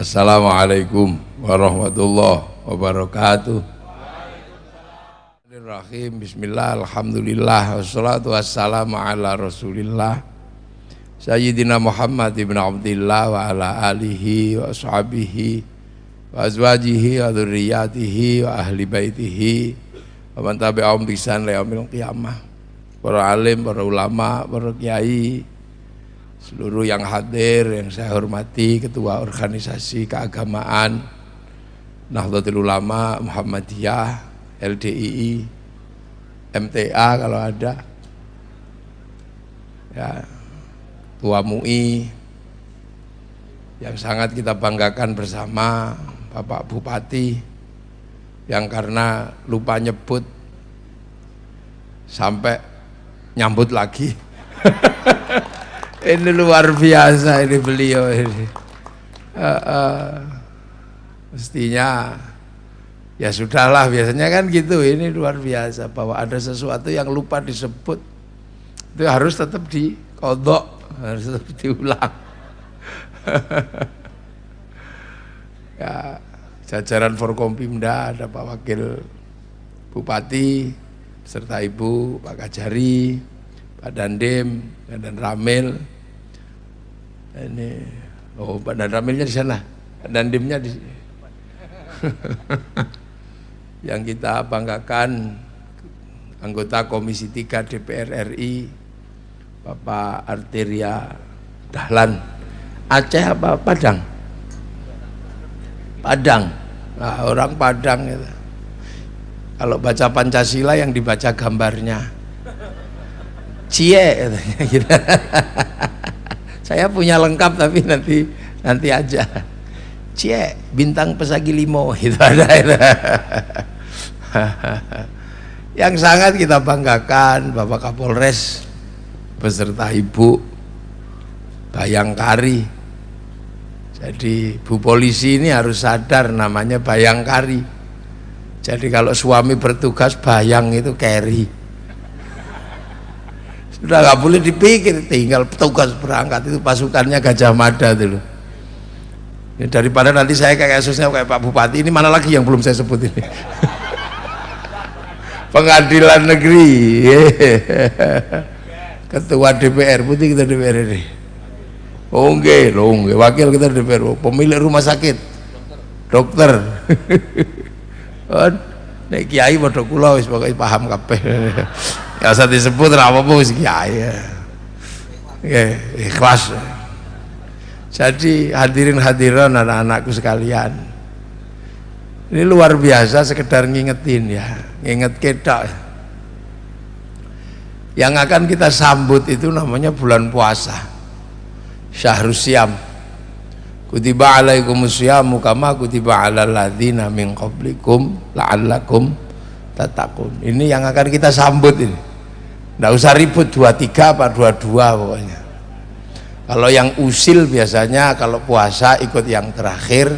Assalamualaikum warahmatullahi wabarakatuh. Bismillah, alhamdulillah, wassalatu wassalamu ala rasulillah Sayyidina Muhammad ibn Abdillah wa ala alihi wa ashabihi wa azwajihi wa dzurriyyatihi wa ahli baitihi wa man tabi'ahum bi ihsan ila yaumil qiyamah. Para alim, para ulama, para kiai, seluruh yang hadir yang saya hormati, ketua organisasi keagamaan Nahdlatul Ulama Muhammadiyah, LDII, MTA kalau ada, ya, Tua MUI yang sangat kita banggakan bersama, Bapak Bupati yang karena lupa nyebut sampai nyambut lagi. Ini luar biasa ini beliau ini. Mestinya ya sudahlah, biasanya kan gitu. Ini luar biasa bahwa ada sesuatu yang lupa disebut itu harus tetap dikodok, harus tetap diulang. Ya, jajaran Forkompimda ada Pak Wakil Bupati serta Ibu, Pak Kajari, Pak Dandim, dan Ramil. Ini, oh Pak Dan Ramilnya di sana, Pak Dandimnya di sini. Yang kita banggakan anggota Komisi 3 DPR RI, Bapak Arteria Dahlan. Aceh apa Padang? Padang. Nah, orang Padang itu. Kalau baca Pancasila yang dibaca gambarnya Cie gitu. Saya punya lengkap tapi nanti aja. Cie bintang pesagi limo itu ada. Yang sangat kita banggakan Bapak Kapolres beserta Ibu Bayangkari. Jadi Bu Polisi ini harus sadar namanya Bayangkari. Jadi kalau suami bertugas bayang itu carry. Sudah nggak boleh dipikir, tinggal petugas berangkat itu pasukannya Gajah Mada dulu. Ya, daripada nanti saya kayak kasusnya kayak Pak Bupati ini, mana lagi yang belum saya sebut ini. Pengadilan Negeri, Ketua DPR, putih kita DPR ini. Oke, wakil kita DPR, pemilik rumah sakit, dokter. Nek kiai padha kula wis pokoke paham kabeh. Ya usah disebut ra apa-apa wis kiai. Ya, ikhlas. Jadi hadirin hadirin anak-anakku sekalian. Ini luar biasa, sekedar ngingetin ya, nginget ketok. Yang akan kita sambut itu namanya bulan puasa. Syahrus Syam. Kutiba alaikumus syamu kama kutiba alal ladzina min qablikum la'allakum tattaqun. Ini yang akan kita sambut ini. Enggak usah ribut 23 apa 22 pokoknya. Kalau yang usil biasanya kalau puasa ikut yang terakhir,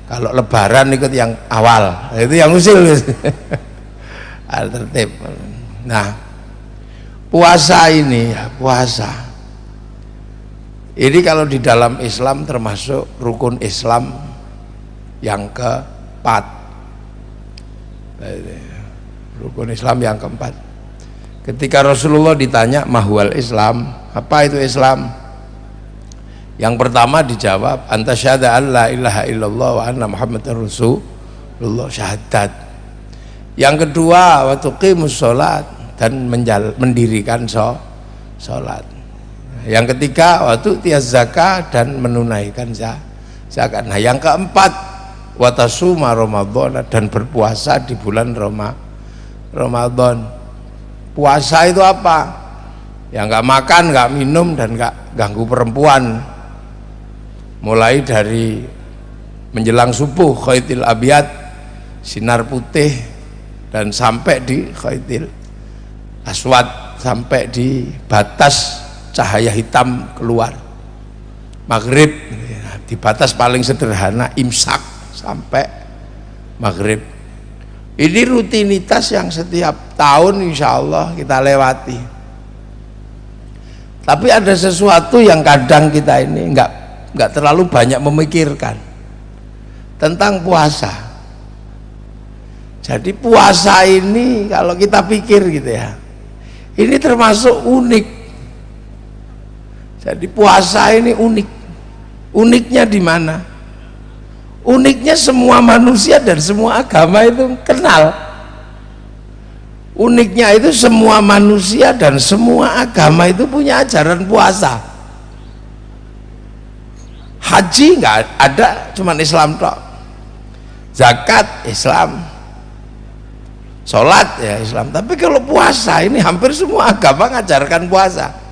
kalau lebaran ikut yang awal. Itu yang usil. Tertib. Nah, puasa ini ya, puasa ini kalau di dalam Islam termasuk rukun Islam yang keempat. Rukun Islam yang keempat. Ketika Rasulullah ditanya mahwal Islam, apa itu Islam? Yang pertama dijawab, anta syahada an la ilaha illallah wa anna muhammadar rasulullah, syahadat. Yang kedua, wa tuqimus sholat, dan mendirikan sholat. Yang ketiga, waktu tiaz zakat, dan menunaikan zakat. Nah, yang keempat, watasuma Ramadan, dan berpuasa di bulan Ramadan. Puasa itu apa? Ya nggak makan, nggak minum, dan nggak ganggu perempuan. Mulai dari menjelang subuh khaitil abiyat, sinar putih, dan sampai di khaitil aswad, sampai di batas cahaya hitam keluar. Maghrib di batas paling sederhana, imsak sampai maghrib. Ini rutinitas yang setiap tahun insya Allah kita lewati. Tapi ada sesuatu yang kadang kita ini nggak terlalu banyak memikirkan. tentang puasa. Jadi puasa ini kalau kita pikir gitu ya, ini termasuk unik. Jadi puasa ini unik. Uniknya di mana? Uniknya semua manusia dan semua agama itu kenal. Uniknya itu semua manusia dan semua agama itu punya ajaran puasa. Haji nggak ada, cuman Islam tok. Zakat Islam, sholat ya Islam. Tapi kalau puasa ini hampir semua agama ngajarkan puasa.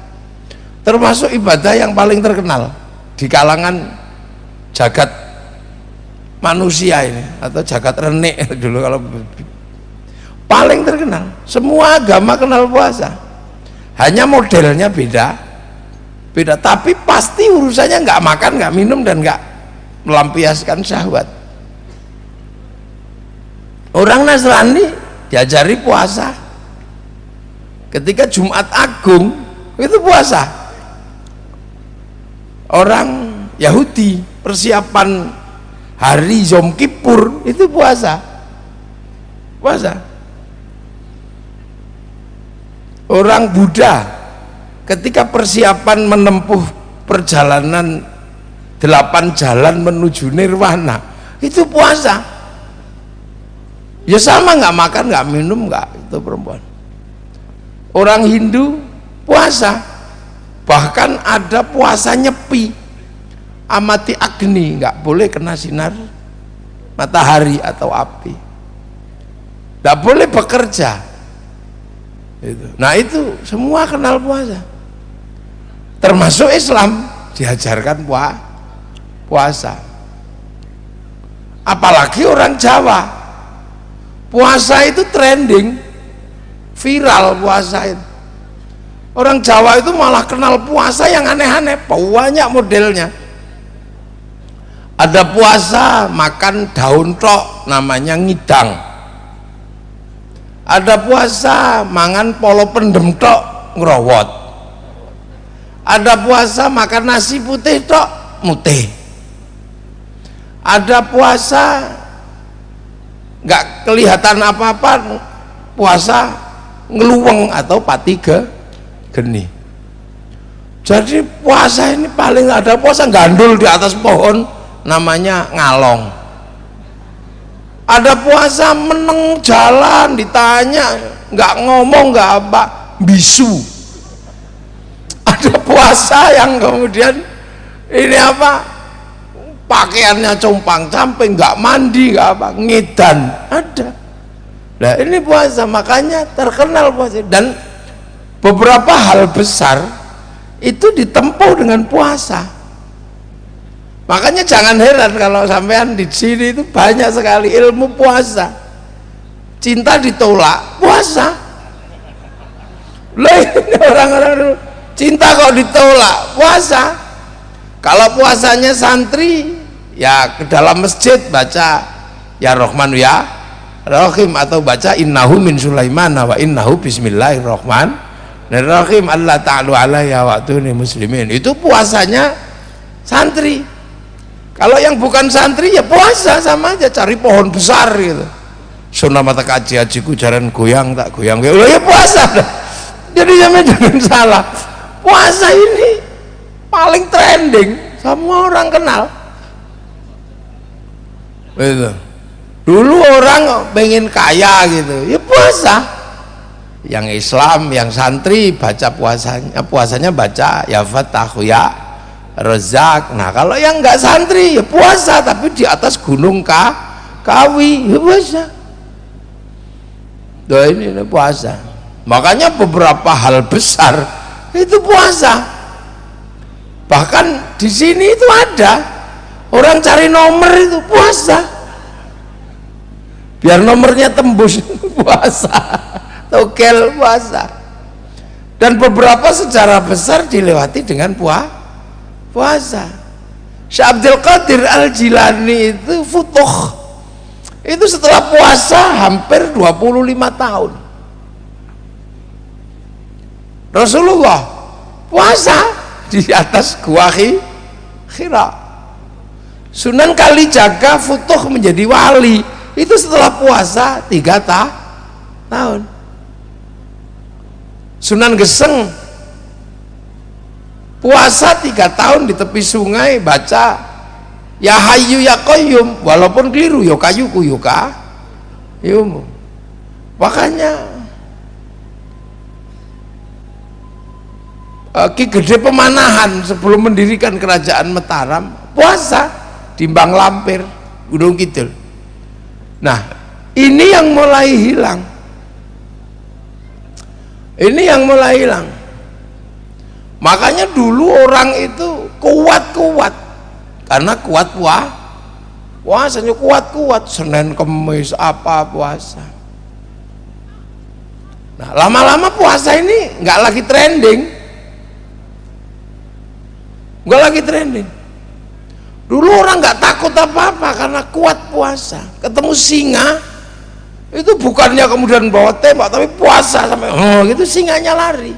Termasuk ibadah yang paling terkenal di kalangan jagat manusia ini atau jagat renik dulu, kalau paling terkenal. Semua agama kenal puasa, hanya modelnya beda, tapi pasti urusannya nggak makan, nggak minum, dan nggak melampiaskan syahwat. Orang Nasrani diajari puasa, ketika Jumat Agung itu puasa. Orang Yahudi persiapan hari Yom Kippur itu puasa. Orang Buddha ketika persiapan menempuh perjalanan 8 jalan menuju nirwana itu puasa. Ya sama, nggak makan, nggak minum, nggak, itu perempuan. Orang Hindu puasa, bahkan ada puasa nyepi, amati agni, nggak boleh kena sinar matahari atau api, nggak boleh bekerja. Nah itu semua kenal puasa, termasuk Islam diajarkan puasa. Apalagi orang Jawa, puasa itu trending, viral puasa itu. Orang Jawa itu malah kenal puasa yang aneh-aneh, banyak modelnya. Ada puasa makan daun tok, namanya ngidang. Ada puasa mangan polo pendem tok, ngerowot. Ada puasa makan nasi putih tok, mutih. Ada puasa nggak kelihatan apa-apa, puasa ngeluweng atau pati geni. Jadi puasa ini paling ada puasa gandul di atas pohon, namanya ngalong. Ada puasa meneng jalan, ditanya nggak ngomong, nggak apa, bisu. Ada puasa yang kemudian ini apa, pakaiannya compang-camping, nggak mandi, nggak apa, ngedan. Ada. Nah ini puasa, makanya terkenal puasa. Dan beberapa hal besar itu ditempuh dengan puasa. Makanya jangan heran kalau sampean di sini itu banyak sekali ilmu puasa. Cinta ditolak, puasa. Loh, ini orang-orang cinta kok ditolak, puasa. Kalau puasanya santri, ya ke dalam masjid baca ya Rahman ya Rahim, atau baca innahu min Sulaiman wa innahu bismillahirrahmanirrahim Allah ta'ala alayya wa atuni muslimin. Itu puasanya santri. Kalau yang bukan santri ya puasa sama aja, cari pohon besar gitu. Sunnah mata kaji hajiku jaran goyang tak goyang, ya puasa. Jadi jangan salah, puasa ini paling trending, semua orang kenal. Gitu. Dulu orang pengen kaya gitu, ya puasa. Yang Islam, yang santri baca puasanya baca ya Fatahu ya Razak. Nah kalau yang nggak santri ya puasa, tapi di atas gunung Kawi ya puasa. Doa ini puasa. Makanya beberapa hal besar itu puasa. Bahkan di sini itu ada orang cari nomor itu puasa, biar nomornya tembus, puasa. Togel puasa. Dan beberapa sejarah besar dilewati dengan puasa. Syekh Abdul Qadir Al-Jilani itu futuh, itu setelah puasa hampir 25 tahun. Rasulullah puasa di atas gua Hira. Sunan Kalijaga futuh menjadi wali itu setelah puasa 3 tahun. Sunan Geseng puasa 3 tahun di tepi sungai baca ya Hayyu ya Qayyum, walaupun keliru ya kayu kuyuka yumu. Makanya Ki Gede Pemanahan sebelum mendirikan kerajaan Mataram puasa timbang lampir Gunung Kidul. Nah ini yang mulai hilang, ini yang mulai hilang. Makanya dulu orang itu kuat-kuat karena kuat puasanya kuat-kuat, Senin Kemis apa puasa. Nah lama-lama puasa ini nggak lagi trending, nggak lagi trending. Dulu orang nggak takut apa-apa karena kuat puasa. Ketemu singa itu bukannya kemudian bawa tembak, tapi puasa sampai gitu singanya lari.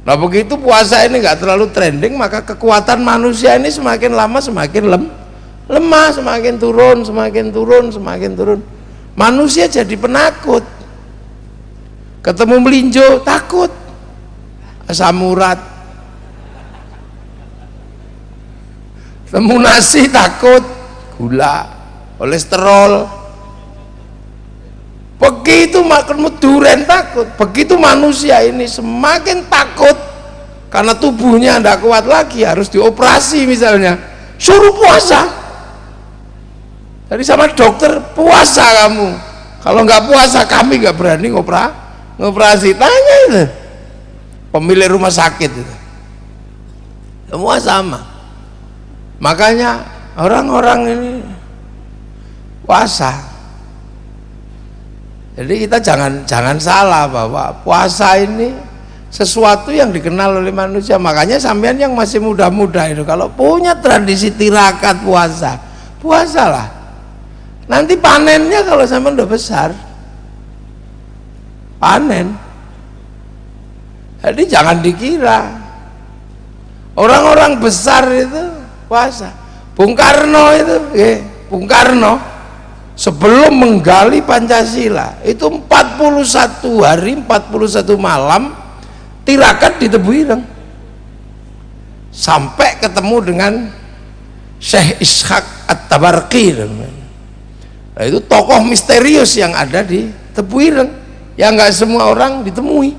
Nah begitu puasa ini nggak terlalu trending, maka kekuatan manusia ini semakin lama semakin lemah, semakin turun, semakin turun, semakin turun. Manusia jadi penakut. Ketemu melinjo takut, asam urat. Temu nasi takut, gula, kolesterol. Begitu makan durian takut. Begitu manusia ini semakin takut karena tubuhnya tidak kuat lagi, harus dioperasi misalnya, suruh puasa. Jadi sama dokter, puasa kamu. Kalau nggak puasa kami nggak berani ngoperasi. Tanya itu pemilik rumah sakit itu. Semua sama. Makanya orang-orang ini puasa. Jadi kita jangan salah bahwa puasa ini sesuatu yang dikenal oleh manusia. Makanya sampean yang masih muda-muda itu kalau punya tradisi tirakat puasa, puasalah. Nanti panennya kalau sampean udah besar, panen. Jadi jangan dikira orang-orang besar itu puasa. Bung Karno itu, Bung Karno sebelum menggali Pancasila itu 41 hari 41 malam tirakat di Tebu Ireng sampai ketemu dengan Syekh Ishaq At-Tabarqi. Nah, itu tokoh misterius yang ada di Tebu Ireng yang nggak semua orang ditemui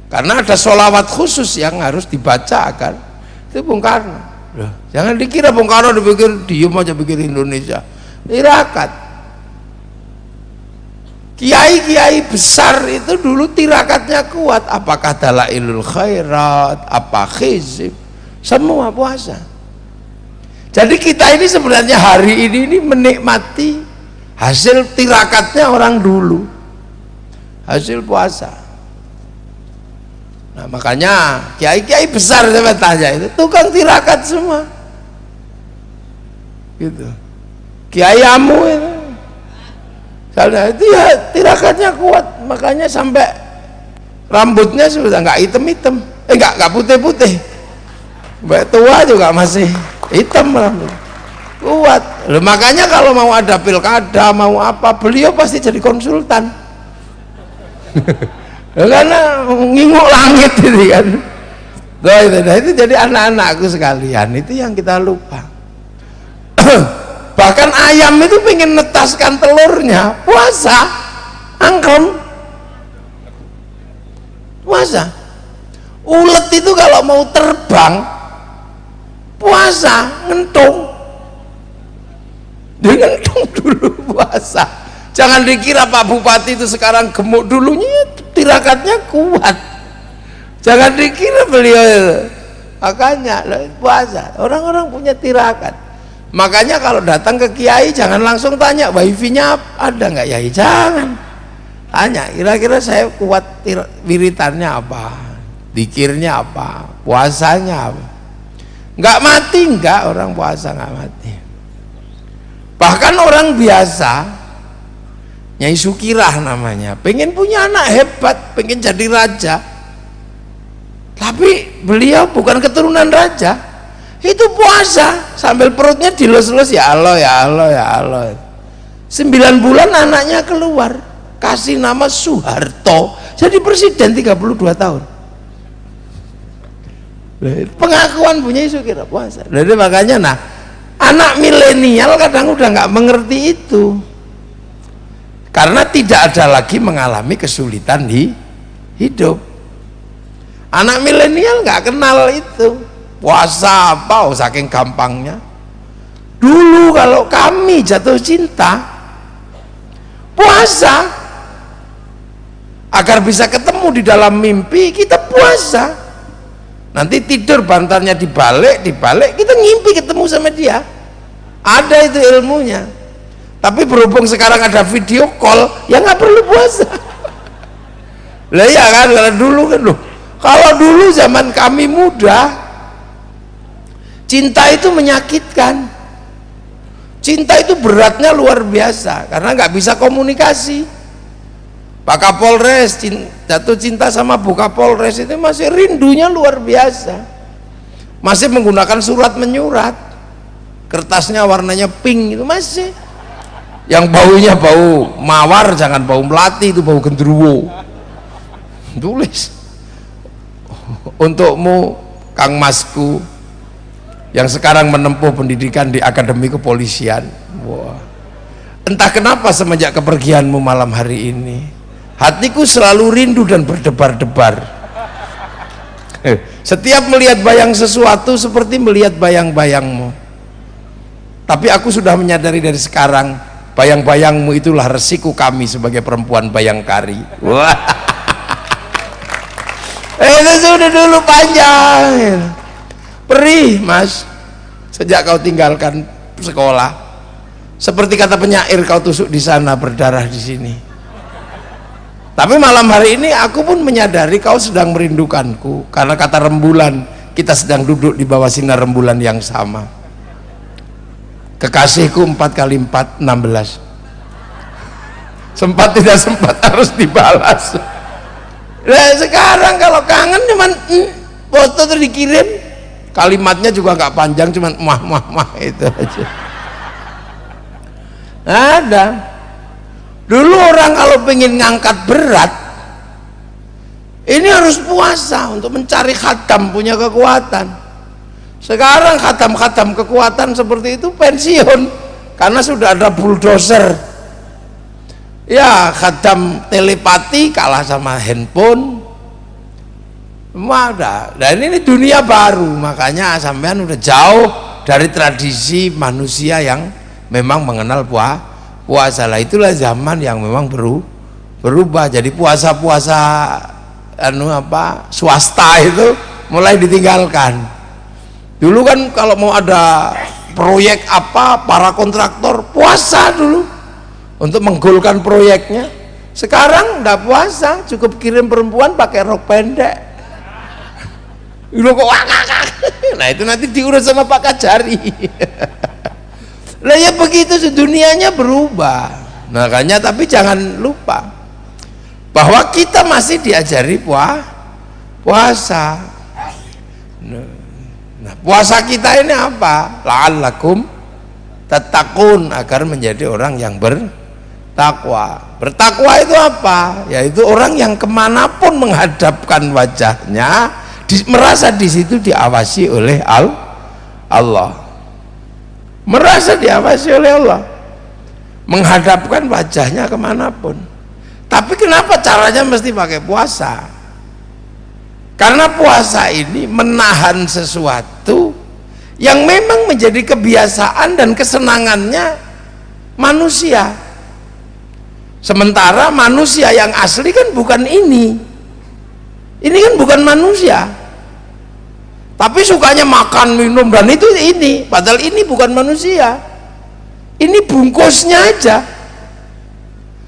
karena ada sholawat khusus yang harus dibacakan. Itu Bung Karno. Jangan dikira Bung Karno dipikir diem aja pikir Indonesia. Tirakat. Kiai-kiai besar itu dulu tirakatnya kuat. Apakah Dalailul Khairat, apa Khizib, semua puasa. Jadi kita ini sebenarnya hari ini menikmati hasil tirakatnya orang dulu, hasil puasa. Nah makanya kiai-kiai besar saya tanya itu tukang tirakat semua gitu. Kiai Amu itu misalnya itu ya tirakatnya kuat, makanya sampai rambutnya sudah nggak hitam-hitam, nggak putih-putih, sampai tua juga masih hitam rambut, kuat. Loh, makanya kalau mau ada pilkada mau apa beliau pasti jadi konsultan. Karena nginguk langit itu kan. Itu jadi anak-anakku sekalian, itu yang kita lupa. Bahkan ayam itu pengen netaskan telurnya puasa, angklem puasa. Ulet itu kalau mau terbang puasa, ngentung, dia ngentung dulu puasa. Jangan dikira Pak Bupati itu sekarang gemuk, dulunya tirakatnya kuat. Jangan dikira beliau itu. Makanya puasa, orang-orang punya tirakat. Makanya kalau datang ke kiai jangan langsung tanya wifi-nya ada nggak ya, jangan tanya kira-kira saya kuat wiritannya apa, dikirnya apa, puasanya apa. Nggak mati, nggak, orang puasa nggak mati. Bahkan orang biasa, Nyai Sukirah namanya, pengen punya anak hebat, pengen jadi raja, tapi beliau bukan keturunan raja. Itu puasa sambil perutnya dilus-lus, ya Allah ya Allah ya Allah. 9 bulan anaknya keluar, kasih nama Soeharto, jadi presiden 32 tahun. Pengakuan punya isu kira puasa. Jadi makanya nah, anak milenial kadang udah nggak mengerti itu, karena tidak ada lagi mengalami kesulitan di hidup. Anak milenial nggak kenal itu puasa apa, saking gampangnya. Dulu kalau kami jatuh cinta, puasa agar bisa ketemu di dalam mimpi, kita puasa. Nanti tidur bantalnya dibalik, kita ngimpi ketemu sama dia. Ada itu ilmunya. Tapi berhubung sekarang ada video call, ya nggak perlu puasa. Lah ya kan, kalau dulu kan loh. Kalau dulu zaman kami muda, cinta itu menyakitkan. Cinta itu beratnya luar biasa karena nggak bisa komunikasi. Pak Kapolres jatuh cinta sama Bu Kapolres itu masih rindunya luar biasa, masih menggunakan surat menyurat, kertasnya warnanya pink itu masih, yang baunya bau mawar, jangan bau melati, itu bau gendruwo. Tulis, untukmu Kang Masku yang sekarang menempuh pendidikan di Akademi Kepolisian. Wah, entah kenapa semenjak kepergianmu malam hari ini, hatiku selalu rindu dan berdebar-debar. Setiap melihat bayang sesuatu seperti melihat bayang-bayangmu. Tapi aku sudah menyadari dari sekarang, bayang-bayangmu itulah resiko kami sebagai perempuan bayangkari. Wah, itu sudah dulu panjang. Perih mas, sejak kau tinggalkan sekolah, seperti kata penyair, kau tusuk di sana, berdarah di sini. Tapi malam hari ini aku pun menyadari kau sedang merindukanku, karena kata rembulan, kita sedang duduk di bawah sinar rembulan yang sama. Kekasihku 4 kali 4 16. Sempat tidak sempat harus dibalas. Nah sekarang kalau kangen cuman foto tuh dikirim, kalimatnya juga nggak panjang, cuman mah itu aja. Ada. Dulu orang kalau pengen ngangkat berat, ini harus puasa untuk mencari khatam, punya kekuatan. Sekarang khatam-khatam kekuatan seperti itu pensiun, karena sudah ada bulldozer. Ya, khatam telepati kalah sama handphone. Ada. Dan ini dunia baru, makanya sampean udah jauh dari tradisi manusia yang memang mengenal puasa lah. Itulah zaman yang memang berubah. Jadi puasa-puasa swasta itu mulai ditinggalkan. Dulu kan kalau mau ada proyek apa, para kontraktor puasa dulu untuk menggolkan proyeknya. Sekarang enggak puasa, cukup kirim perempuan pakai rok pendek. Nah itu nanti diurus sama Pak Kajari. Lah ya begitu, dunianya berubah. Makanya tapi jangan lupa bahwa kita masih diajari puasa. Nah, puasa kita ini apa? La'allakum tattaqun, agar menjadi orang yang bertakwa. Bertakwa itu apa? Yaitu orang yang kemanapun menghadapkan wajahnya, merasa di situ diawasi oleh Allah. Merasa diawasi oleh Allah, menghadapkan wajahnya kemanapun. Tapi kenapa caranya mesti pakai puasa? Karena puasa ini menahan sesuatu yang memang menjadi kebiasaan dan kesenangannya manusia. Sementara manusia yang asli kan bukan ini kan bukan manusia, tapi sukanya makan, minum, dan itu ini, padahal ini bukan manusia, ini bungkusnya aja.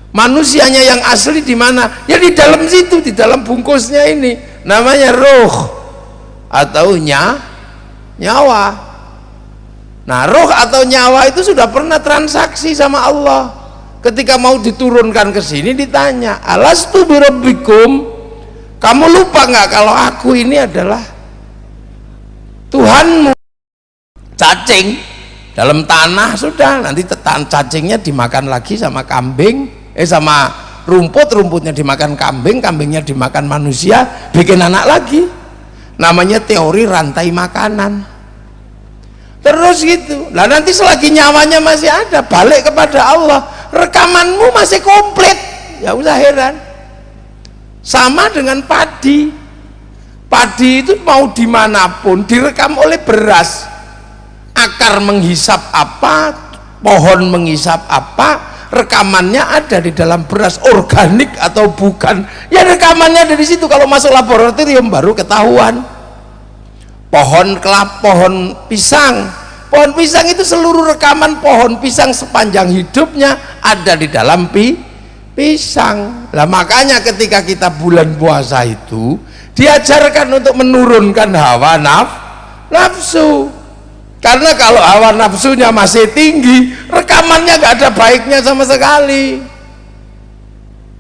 Manusianya yang asli di mana? Ya di dalam situ, di dalam bungkusnya ini, namanya ruh atau nyawa. Nah, ruh atau nyawa itu sudah pernah transaksi sama Allah. Ketika mau diturunkan ke sini ditanya, alastu birabbikum, kamu lupa nggak kalau aku ini adalah Tuhanmu? cacing dalam tanah, sudah nanti cacingnya dimakan lagi sama kambing, sama rumputnya dimakan kambing, kambingnya dimakan manusia, bikin anak lagi. Namanya teori rantai makanan. Terus gitu. Lah nanti selagi nyawanya masih ada, balik kepada Allah, rekamanmu masih komplit, ya usah heran. Sama dengan padi. Padi itu mau dimanapun direkam oleh beras. Akar menghisap apa, pohon menghisap apa, rekamannya ada di dalam beras, organik atau bukan, ya rekamannya ada di situ. Kalau masuk laboratorium baru ketahuan. Pohon pohon pisang itu seluruh rekaman pohon pisang sepanjang hidupnya ada di dalam pisang. Lah makanya ketika kita bulan puasa itu diajarkan untuk menurunkan hawa nafsu. Karena kalau hawa nafsunya masih tinggi, rekamannya gak ada baiknya sama sekali.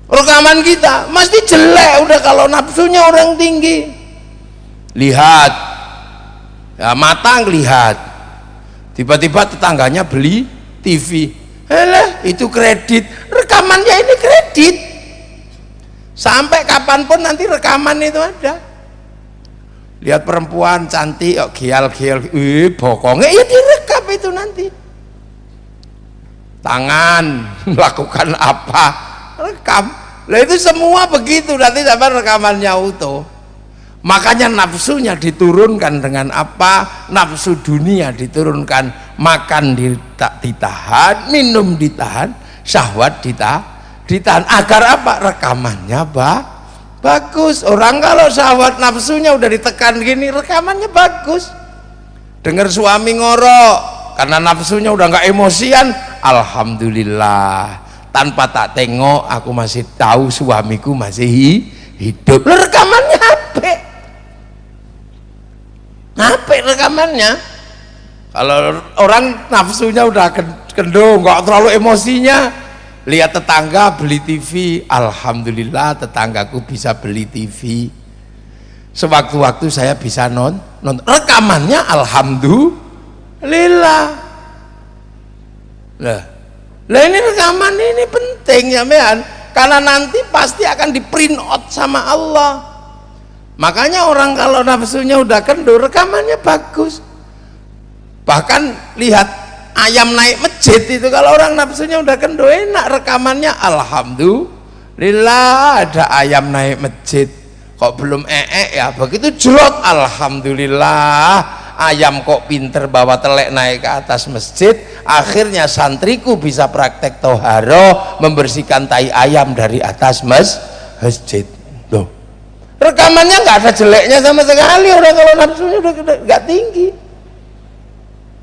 Rekaman kita mesti jelek udah kalau nafsunya orang tinggi. Lihat, ya, mata ngelihat, tiba-tiba tetangganya beli TV, itu kredit, rekamannya ini kredit. Sampai kapanpun nanti rekaman itu ada. Lihat perempuan cantik, gial-gial, bokongnya ya direkam itu nanti. Tangan melakukan apa, rekam. Lah itu semua begitu nanti sampai rekamannya utuh. Makanya nafsunya diturunkan dengan apa? Nafsu dunia diturunkan, makan ditahan, minum ditahan, syahwat ditahan. Agar apa? Rekamannya bagus. Orang kalau syahwat nafsunya udah ditekan gini, rekamannya bagus. Dengar suami ngorok karena nafsunya udah nggak emosian, alhamdulillah. Tanpa tak tengok aku masih tahu suamiku masih hidup. Rekamannya apa rekamannya? Kalau orang nafsunya udah kendung, nggak terlalu emosinya, lihat tetangga beli TV, alhamdulillah tetanggaku bisa beli TV. Sewaktu-waktu saya bisa nonton. Rekamannya alhamdulillah. Lah ini rekaman ini penting ya men, karena nanti pasti akan di print out sama Allah. Makanya orang kalau nafsunya udah kendur, rekamannya bagus. Bahkan lihat ayam naik masjid itu, kalau orang nafsunya udah kendur enak, rekamannya alhamdulillah ada ayam naik masjid. Kok belum ya, begitu jelot alhamdulillah ayam kok pinter bawa telek naik ke atas masjid. Akhirnya santriku bisa praktek toharo, membersihkan tai ayam dari atas masjid. Loh, rekamannya nggak ada jeleknya sama sekali. Orang kalau nafsunya udah nggak tinggi,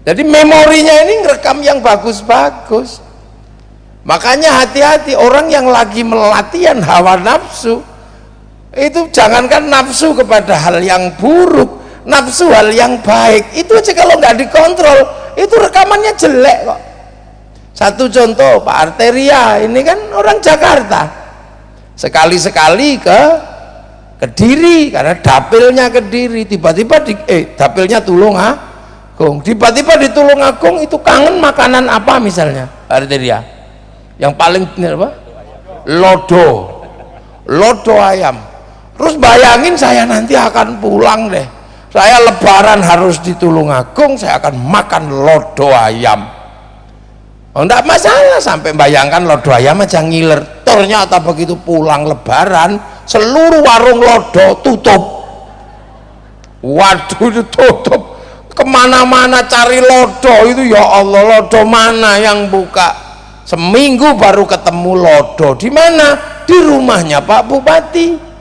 jadi memorinya ini ngerekam yang bagus-bagus. Makanya hati-hati orang yang lagi melatihan hawa nafsu itu, jangankan nafsu kepada hal yang buruk, nafsu hal yang baik itu aja kalau nggak dikontrol itu rekamannya jelek kok. Satu contoh, Pak Arteria ini kan orang Jakarta, sekali-sekali ke Kediri karena dapilnya Kediri, tiba-tiba dapilnya Tulungagung, tiba-tiba di Tulungagung itu kangen makanan apa misalnya Pak Arteria? Yang paling apa? Lodo ayam. Terus bayangin saya nanti akan pulang deh, saya lebaran harus di Tulungagung, saya akan makan lodo ayam. Oh enggak masalah, sampai bayangkan lodo ayam aja ngiler. Ternyata begitu pulang lebaran seluruh warung lodo tutup. Waduh, tutup, kemana-mana cari lodo itu, ya Allah, lodo mana yang buka? Seminggu baru ketemu lodo. Di mana? Di rumahnya Pak Bupati.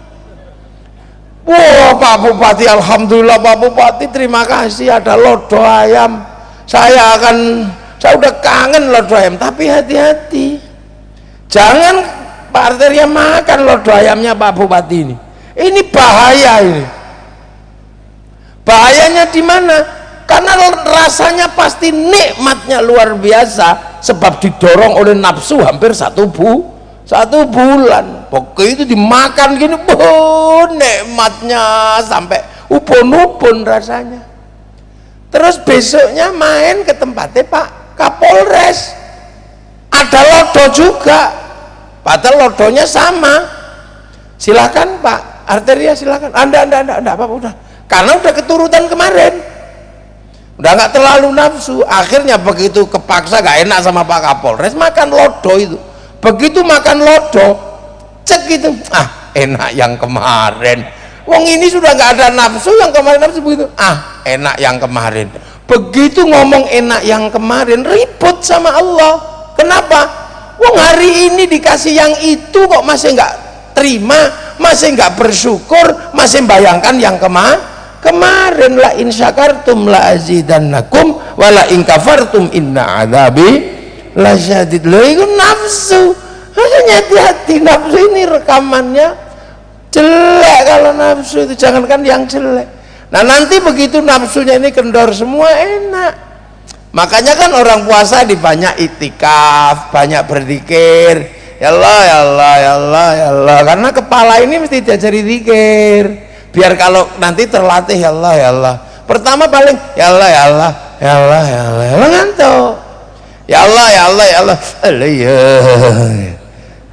Wah, Pak Bupati, alhamdulillah Pak Bupati, terima kasih ada lodo ayam. Saya udah kangen lodo ayam. Tapi hati-hati, jangan Pak Arteria makan lodo ayamnya Pak Bupati ini. Ini bahaya ini. Bahayanya di mana? Karena rasanya pasti nikmatnya luar biasa, sebab didorong oleh nafsu hampir satu bulan. Pokoknya itu dimakan gini, nikmatnya sampai ubun-ubun rasanya. Terus besoknya main ke tempatnya Pak Kapolres, ada lodo juga, padahal lodonya sama. Silakan Pak Arteria, silakan. Anda apa udah, karena udah keturutan kemarin, udah nggak terlalu nafsu. Akhirnya begitu kepaksa gak enak sama Pak Kapolres, makan lodo itu. Begitu makan lodo, cek gitu, enak yang kemarin. Wong ini sudah nggak ada nafsu, yang kemarin nafsu begitu. Enak yang kemarin. Begitu ngomong enak yang kemarin, ribut sama Allah. Kenapa? Wong hari ini dikasih yang itu kok masih nggak terima, masih nggak bersyukur, masih bayangkan yang kemarin. La in syakartum la azidannakum wa la in kafartum inna adzabi lasyadid. Loh itu nafsu. Makanya hati-hati, nafsu ini rekamannya jelek. Kalau nafsu itu jangankan yang jelek, nah nanti begitu nafsunya ini kendor semua enak. Makanya kan orang puasa dibanyak itikaf, banyak berzikir, ya Allah ya Allah ya Allah ya Allah, karena kepala ini mesti diajari zikir biar kalau nanti terlatih ya Allah ya Allah. Pertama paling ya Allah ya Allah ya Allah ya Allah ya Allah, ngantuk ya Allah ya Allah ya Allah ya.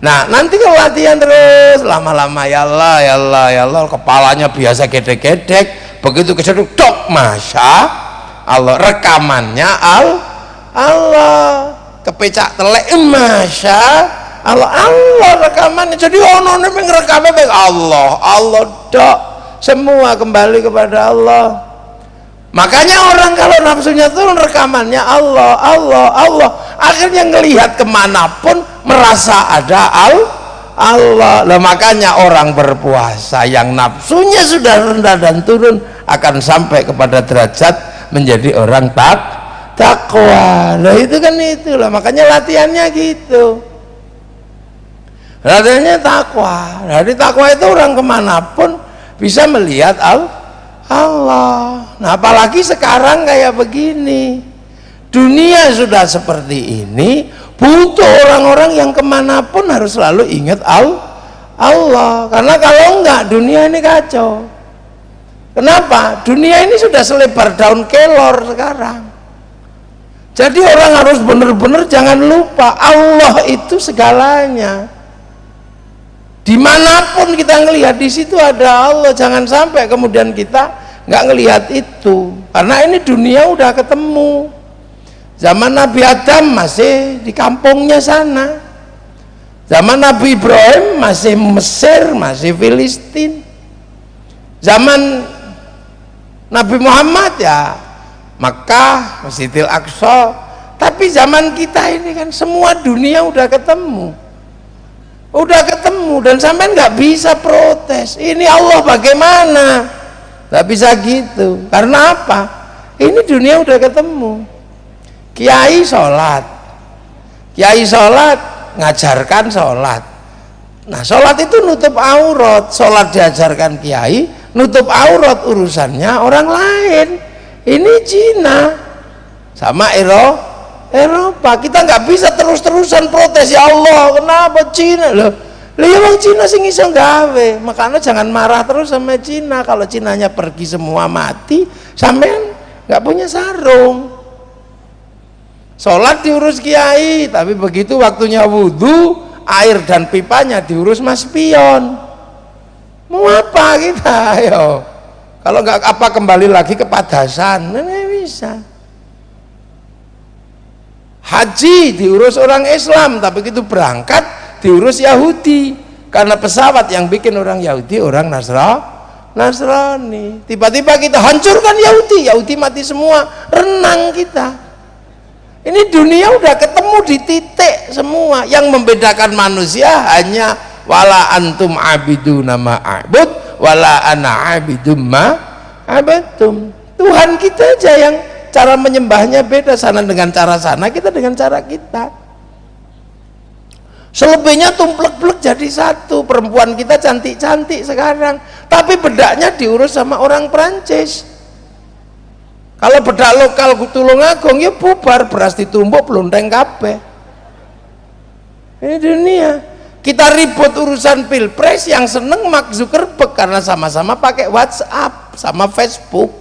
Nah nanti kalau latihan terus lama-lama ya Allah ya Allah ya Allah, kepalanya biasa gedek-gedek, begitu keseduk dok, masya Allah, rekamannya Allah, kepecak telek, masya Allah, Allah rekamannya. Jadi ono ning rekamnya baik Allah dok, semua kembali kepada Allah. Makanya orang kalau nafsunya turun, rekamannya Allah, akhirnya ngelihat kemanapun merasa ada Allah. Lah makanya orang berpuasa yang nafsunya sudah rendah dan turun akan sampai kepada derajat menjadi orang takwa. Lah itu kan itulah, makanya latihannya gitu. Latihannya takwa. Jadi takwa itu orang kemanapun bisa melihat Allah. Nah apalagi sekarang kayak begini, dunia sudah seperti ini, butuh orang-orang yang kemanapun harus selalu ingat Allah. Karena kalau enggak, dunia ini kacau. Kenapa? Dunia ini sudah selebar daun kelor sekarang. Jadi orang harus benar-benar jangan lupa Allah itu segalanya. Dimanapun kita ngelihat, di situ ada Allah. Jangan sampai kemudian kita nggak ngelihat itu, karena ini dunia udah ketemu. Zaman Nabi Adam masih di kampungnya sana, zaman Nabi Ibrahim masih Mesir, masih Filistin, zaman Nabi Muhammad ya Makkah, Masjidil Aqsa. Tapi zaman kita ini kan semua dunia udah ketemu, dan sampean nggak bisa protes. Ini Allah bagaimana? Nggak bisa gitu. Karena apa? Ini dunia udah ketemu. Kiai sholat ngajarkan sholat. Nah sholat itu nutup aurat. Sholat diajarkan kiai, nutup aurat urusannya orang lain. Ini Cina sama Eropa. Kita nggak bisa terus-terusan protes, ya Allah kenapa Cina loh. Ya bang, Cina sing iso gawe. Makanya jangan marah terus sama Cina. Kalau Cinanya pergi semua mati, sampean nggak punya sarung. Sholat diurus kiai, tapi begitu waktunya wudhu, air dan pipanya diurus mas pion. Mau apa kita? Ayo. Kalau nggak apa, kembali lagi ke padasan. Nggak bisa. Haji diurus orang Islam, tapi begitu berangkat diurus Yahudi, karena pesawat yang bikin orang Yahudi orang Nasrani. Tiba-tiba kita hancurkan Yahudi mati semua, renang kita. Ini dunia udah ketemu di titik semua. Yang membedakan manusia hanya wala antum abiduna ma a'bud wala ana abidum ma abadtum. Tuhan kita aja yang cara menyembahnya beda, sana dengan cara sana, kita dengan cara kita. Selebihnya tumplek-plek jadi satu. Perempuan kita cantik-cantik sekarang, tapi bedaknya diurus sama orang Perancis. Kalau bedak lokal Tulungagung ya bubar, beras ditumbuk pelunteng kabeh. Ini dunia. Kita ribut urusan pilpres, yang seneng Mark Zuckerberg karena sama-sama pakai WhatsApp sama Facebook.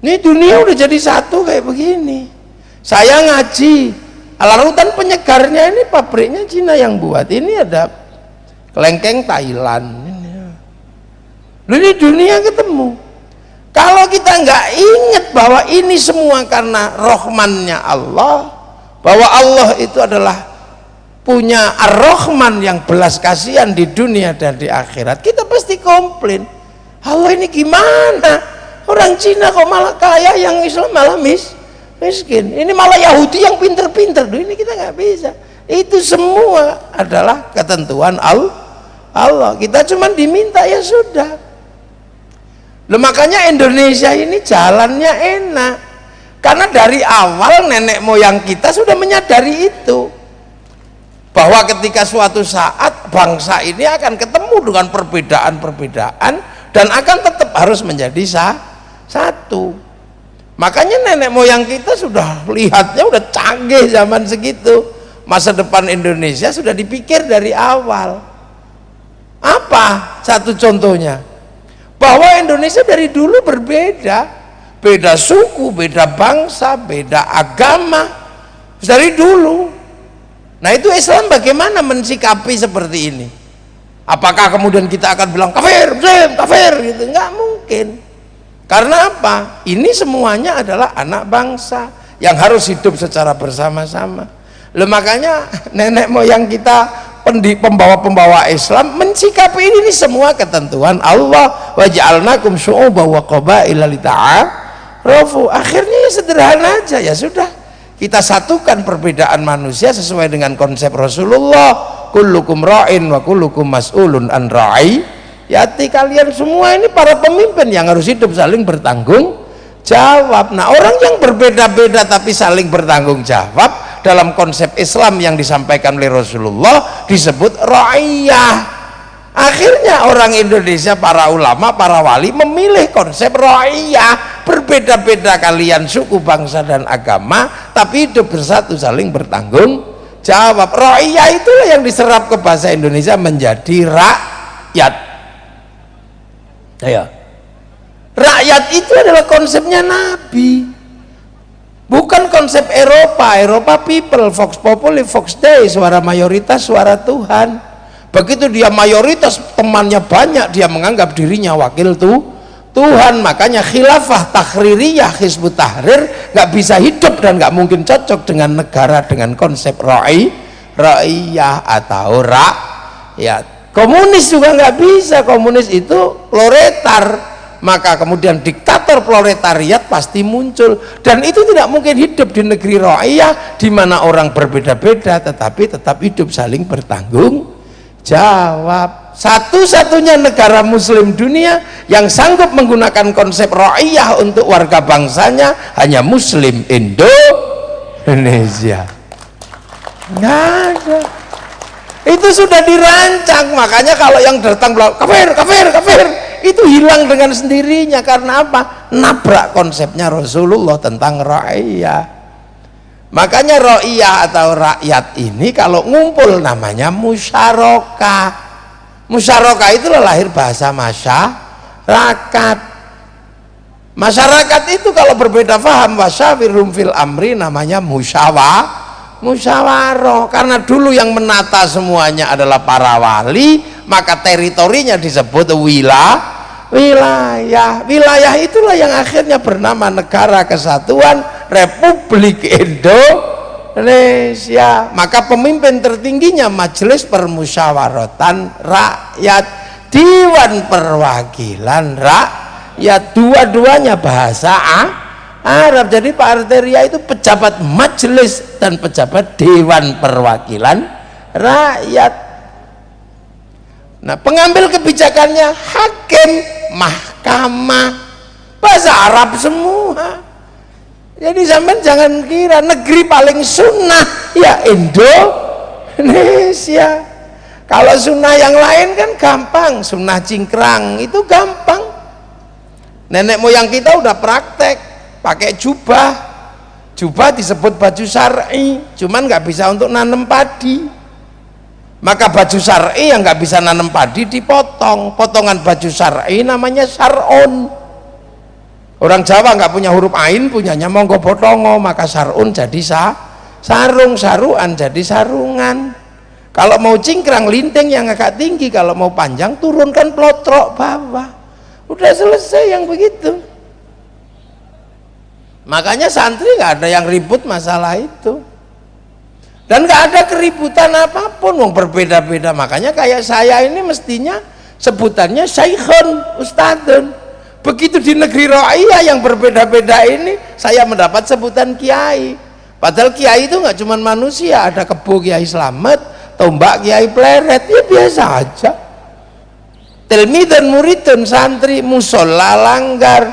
Ini dunia udah jadi satu kayak begini. Saya ngaji, larutan penyegarnya ini pabriknya Cina yang buat. Ini ada kelengkeng Thailand. Ini dunia ketemu. Kalau kita nggak ingat bahwa ini semua karena rahmannya Allah, bahwa Allah itu adalah punya Ar-Rahman yang belas kasihan di dunia dan di akhirat, kita pasti komplain, Allah ini gimana? Orang Cina kok malah kaya, yang Islam malah miskin. Ini malah Yahudi yang pinter-pinter. Ini kita nggak bisa. Itu semua adalah ketentuan Allah. Kita cuma diminta, ya sudah. Loh, makanya Indonesia ini jalannya enak. Karena dari awal nenek moyang kita sudah menyadari itu. Bahwa ketika suatu saat bangsa ini akan ketemu dengan perbedaan-perbedaan dan akan tetap harus menjadi satu. Makanya nenek moyang kita sudah lihatnya udah canggih zaman segitu. Masa depan Indonesia sudah dipikir dari awal. Apa satu contohnya? Bahwa Indonesia dari dulu berbeda, beda suku, beda bangsa, beda agama dari dulu. Nah, itu Islam bagaimana mensikapi seperti ini? Apakah kemudian kita akan bilang kafir, kafir gitu? Nggak mungkin. Karena apa? Ini semuanya adalah anak bangsa yang harus hidup secara bersama-sama. Loh, makanya nenek moyang kita, pembawa-pembawa Islam mensikapi ini semua ketentuan Allah. Wa ja'alnakum syu'uban wa qabaila lita'arafu. Akhirnya ya sederhana aja, ya sudah. Kita satukan perbedaan manusia sesuai dengan konsep Rasulullah. Kullukum ra'in wa kullukum mas'ulun an ra'i. Yati, kalian semua ini para pemimpin yang harus hidup saling bertanggung jawab. Nah, orang yang berbeda-beda tapi saling bertanggung jawab dalam konsep Islam yang disampaikan oleh Rasulullah disebut ra'iyah. Akhirnya orang Indonesia, para ulama, para wali memilih konsep ra'iyah. Berbeda-beda kalian suku, bangsa dan agama, tapi hidup bersatu saling bertanggung jawab. Ra'iyah itulah yang diserap ke bahasa Indonesia menjadi rakyat. Ya. Rakyat itu adalah konsepnya Nabi, bukan konsep Eropa people, vox populi, vox dei, suara mayoritas, suara Tuhan. Begitu dia mayoritas, temannya banyak, dia menganggap dirinya wakil Tuhan. Makanya khilafah tahririyah, Hizbut Tahrir nggak bisa hidup dan nggak mungkin cocok dengan negara dengan konsep ra'iyah atau rakyat. Komunis juga nggak bisa, komunis itu proletar. Maka kemudian diktator proletariat pasti muncul, dan itu tidak mungkin hidup di negeri ra'iyah di mana orang berbeda-beda tetapi tetap hidup saling bertanggung jawab. Satu-satunya negara muslim dunia yang sanggup menggunakan konsep ra'iyah untuk warga bangsanya hanya muslim Indonesia. Nggak ada. Itu sudah dirancang. Makanya kalau yang datang bilang kafir, itu hilang dengan sendirinya. Karena apa? Nabrak konsepnya Rasulullah tentang ra'iyah. Makanya ra'iyah atau rakyat ini kalau ngumpul namanya musyarakah. Musyarakah itu lahir bahasa masyarakat. Masyarakat itu kalau berbeda paham, wasyawirhum fil amri, namanya musyawarah. Karena dulu yang menata semuanya adalah para wali, maka teritorinya disebut wilayah. Wilayah itulah yang akhirnya bernama Negara Kesatuan Republik Indonesia. Maka pemimpin tertingginya Majelis Permusyawaratan Rakyat, Dewan Perwakilan Rakyat, dua-duanya bahasa Arab. Jadi Pak Arteria itu pejabat majelis dan pejabat Dewan Perwakilan Rakyat. Nah, pengambil kebijakannya hakim, mahkamah, bahasa Arab semua. Jadi sampean jangan kira negeri paling sunnah ya Indonesia. Kalau sunnah yang lain kan gampang, sunnah cingkrang itu gampang. Nenek moyang kita udah praktek pakai jubah disebut baju syar'i, cuman nggak bisa untuk nanam padi. Maka baju syar'i yang nggak bisa nanam padi dipotong. Potongan baju syar'i namanya syar'un. Orang Jawa nggak punya huruf ain, punyanya monggo potongo, maka sarun jadi sarung, saruan jadi sarungan. Kalau mau cingkrang linting yang agak tinggi, kalau mau panjang turunkan plotrok bawah. Udah selesai yang begitu. Makanya santri nggak ada yang ribut masalah itu. Dan nggak ada keributan apapun, wong berbeda-beda. Makanya kayak saya ini mestinya sebutannya syekhun, ustadzun. Begitu di negeri Ro'iyah yang berbeda-beda ini, saya mendapat sebutan kiai. Padahal kiai itu nggak cuma manusia, ada kebo Kiai Slamet, tombak Kiai Pleret, ya biasa aja. Tilmidun muridun, santri, musola, langgar,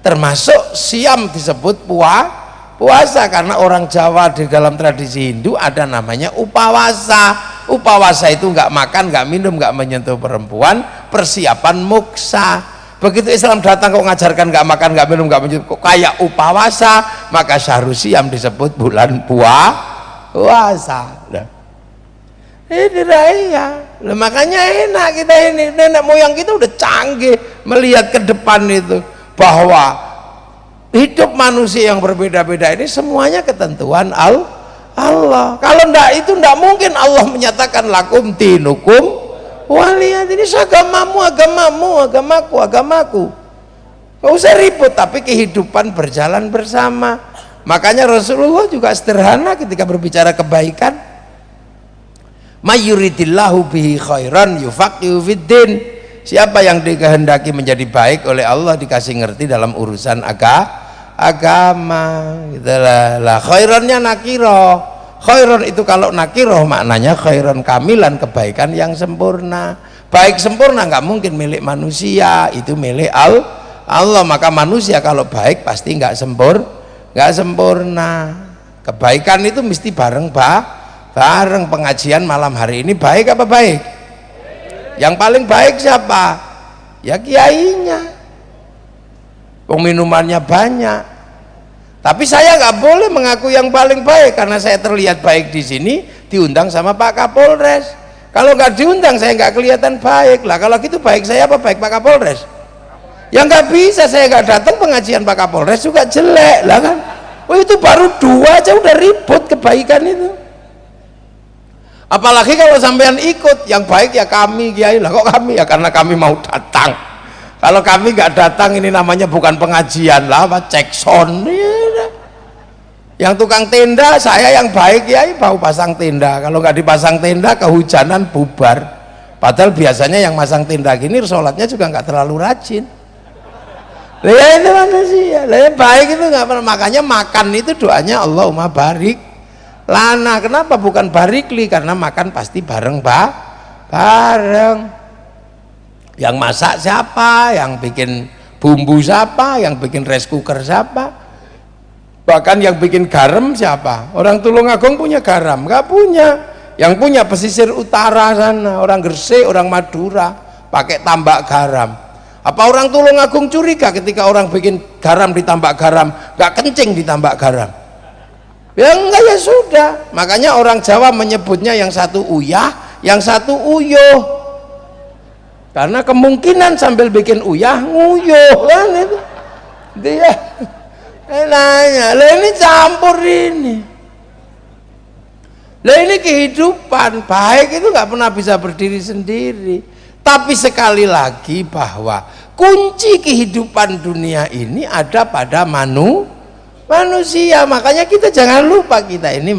termasuk siam disebut puasa, karena orang Jawa di dalam tradisi Hindu ada namanya upawasa. Upawasa itu nggak makan, nggak minum, nggak menyentuh perempuan, persiapan muksa. Begitu Islam datang kok ngajarkan nggak makan, nggak minum, nggak menyentuh, kok kayak upawasa, maka syahrul siam disebut bulan puasa. Nah, ini raya. Nah, makanya enak kita ini, nenek moyang kita udah canggih melihat ke depan itu, bahwa hidup manusia yang berbeda-beda ini semuanya ketentuan Allah. Kalau ndak itu ndak mungkin Allah menyatakan lakum dinukum waliyad. Ini agamamu, agamaku. Nggak usah ribut, tapi kehidupan berjalan bersama. Makanya Rasulullah juga sederhana ketika berbicara kebaikan. Mayuridillahu bihi khairan yufaqihu fiddin. Siapa yang dikehendaki menjadi baik oleh Allah dikasih ngerti dalam urusan agama. Itulah khairannya nakiro. Khairan itu kalau nakiroh maknanya khairan kamilan, kebaikan yang sempurna. Baik sempurna nggak mungkin milik manusia, itu milik Allah. Maka manusia kalau baik pasti nggak sempurna. Kebaikan itu mesti bareng pengajian malam hari ini baik apa baik? Yang paling baik siapa? Ya kiainya. Minumannya banyak. Tapi saya nggak boleh mengaku yang paling baik karena saya terlihat baik di sini, diundang sama Pak Kapolres. Kalau nggak diundang saya nggak kelihatan baik lah. Kalau gitu baik saya apa baik Pak Kapolres? Ya nggak bisa, saya nggak datang pengajian Pak Kapolres juga jelek lah kan. Oh itu baru 2 aja udah ribut kebaikan itu. Apalagi kalau sampean ikut, yang baik ya kami kiai lah. Kok kami? Ya karena kami mau datang. Kalau kami nggak datang ini namanya bukan pengajian lah, apa cek sound. Yang tukang tenda saya yang baik ya mau pasang tenda. Kalau nggak dipasang tenda kehujanan bubar. Padahal biasanya yang masang tenda gini sholatnya juga nggak terlalu rajin. Ya itu manusia. Baik itu nggak pernah. Makanya makan itu doanya Allahumma barik lana. Kenapa bukan barikli? Karena makan pasti bareng bareng. Yang masak siapa, yang bikin bumbu siapa, yang bikin rice cooker siapa, bahkan yang bikin garam siapa? Orang Tulungagung punya garam? Nggak punya. Yang punya pesisir utara sana, orang Gresik, orang Madura pakai tambak garam. Apa orang Tulungagung curiga ketika orang bikin garam ditambak garam, nggak kencing ditambak garam? Ya enggak, ya sudah. Makanya orang Jawa menyebutnya yang satu uyah, yang satu uyuh. Karena kemungkinan sambil bikin uyah nguyuh kan itu. Dia nanya, lah ini campur ini. Lah ini kehidupan baik itu nggak pernah bisa berdiri sendiri. Tapi sekali lagi bahwa kunci kehidupan dunia ini ada pada manusia. Makanya kita jangan lupa kita ini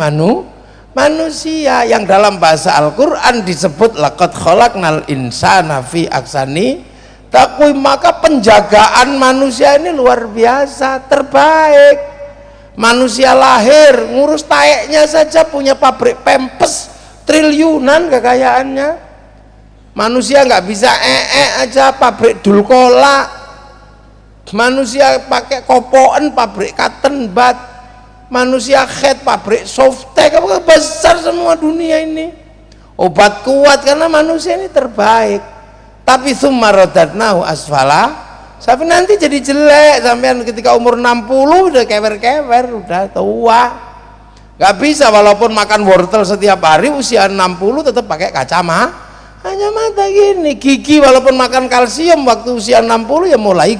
manusia yang dalam bahasa Al-Quran disebut laqad khalaqnal insana fi ahsani taqwim. Maka penjagaan manusia ini luar biasa, terbaik. Manusia lahir ngurus taeknya saja punya pabrik pempes triliunan kekayaannya. Manusia nggak bisa aja pabrik dulkola. Manusia pakai kopoen pabrik cotton bud. Manusia khed pabrik softtek, apa besar semua dunia ini. Obat kuat karena manusia ini terbaik. Tapi summa radadnahu asfala, sampai nanti jadi jelek sampean ketika umur 60 udah kewer-kewer, udah tua. Gak bisa walaupun makan wortel setiap hari usia 60 tetap pakai kacamata gini. Gigi walaupun makan kalsium waktu usia 60 ya mulai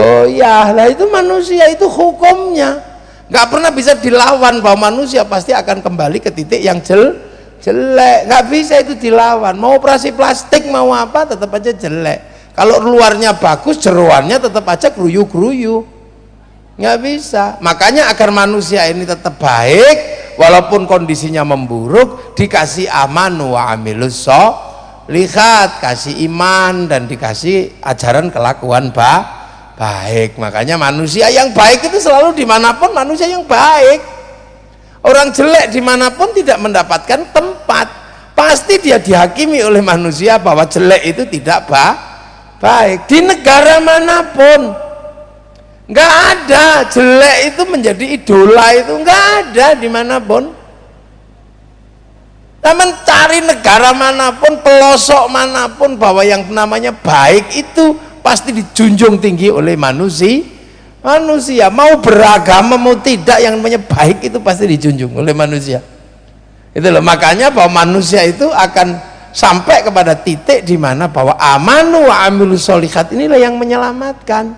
goyah. Lah itu manusia, itu hukumnya. Nggak pernah bisa dilawan bahwa manusia pasti akan kembali ke titik yang jelek. Nggak bisa itu dilawan. Mau operasi plastik mau apa tetap aja jelek. Kalau luarnya bagus, jeroannya tetap aja keruyu-keruyu. Nggak bisa. Makanya agar manusia ini tetap baik walaupun kondisinya memburuk, dikasih amanu wa amilus sholihat, kasih iman dan dikasih ajaran kelakuan baik. Makanya manusia yang baik itu selalu dimanapun manusia yang baik. Orang jelek dimanapun tidak mendapatkan tempat, pasti dia dihakimi oleh manusia bahwa jelek itu tidak baik. Di negara manapun nggak ada jelek itu menjadi idola, itu nggak ada dimanapun. Kita mencari negara manapun, pelosok manapun, bahwa yang namanya baik itu pasti dijunjung tinggi oleh manusia. Mau beragama mau tidak, yang namanya baik itu pasti dijunjung oleh manusia. Itu loh, makanya bahwa manusia itu akan sampai kepada titik di mana bahwa amanu wa amilus sholihat inilah yang menyelamatkan.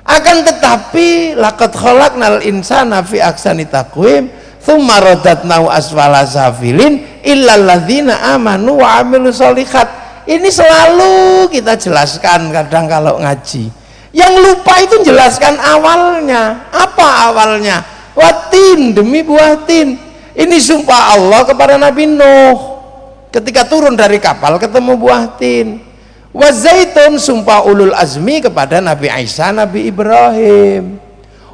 Akan tetapi laqad khalaqnal insana fi ahsani taqwim tsumma radatnahu asfala safilin illal ladzina amanu wa amilus sholihat. Ini selalu kita jelaskan kadang kalau ngaji. Yang lupa itu jelaskan awalnya. Apa awalnya? Watin, demi buah tin. Ini sumpah Allah kepada Nabi Nuh ketika turun dari kapal ketemu buah tin. Wazaitun, sumpah ulul azmi kepada Nabi Isa, Nabi Ibrahim.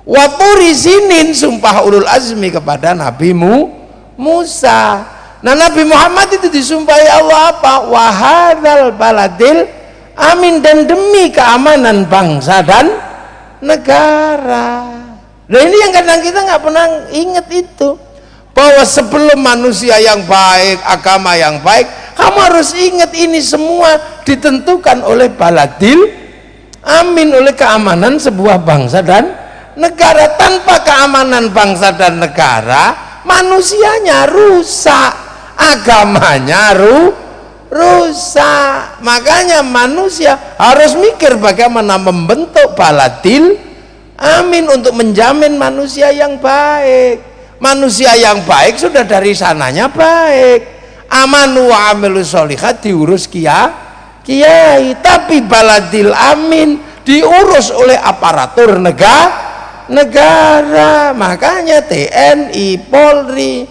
Waturi sinin, sumpah ulul azmi kepada Nabi Musa. Nah, Nabi Muhammad itu disumpahi Allah apa? Wahadzal baladil amin, dan demi keamanan bangsa dan negara. Nah, ini yang kadang kita nggak pernah ingat itu, bahwa sebelum manusia yang baik, agama yang baik, kamu harus ingat ini semua ditentukan oleh baladil amin, oleh keamanan sebuah bangsa dan negara. Tanpa keamanan bangsa dan negara, manusianya rusak, agamanya rusak. Makanya manusia harus mikir bagaimana membentuk baladil amin untuk menjamin manusia yang baik. Manusia yang baik sudah dari sananya baik. Amanu wa amilus sholihat diurus kiai, tapi baladil amin diurus oleh aparatur negara. Makanya TNI, Polri,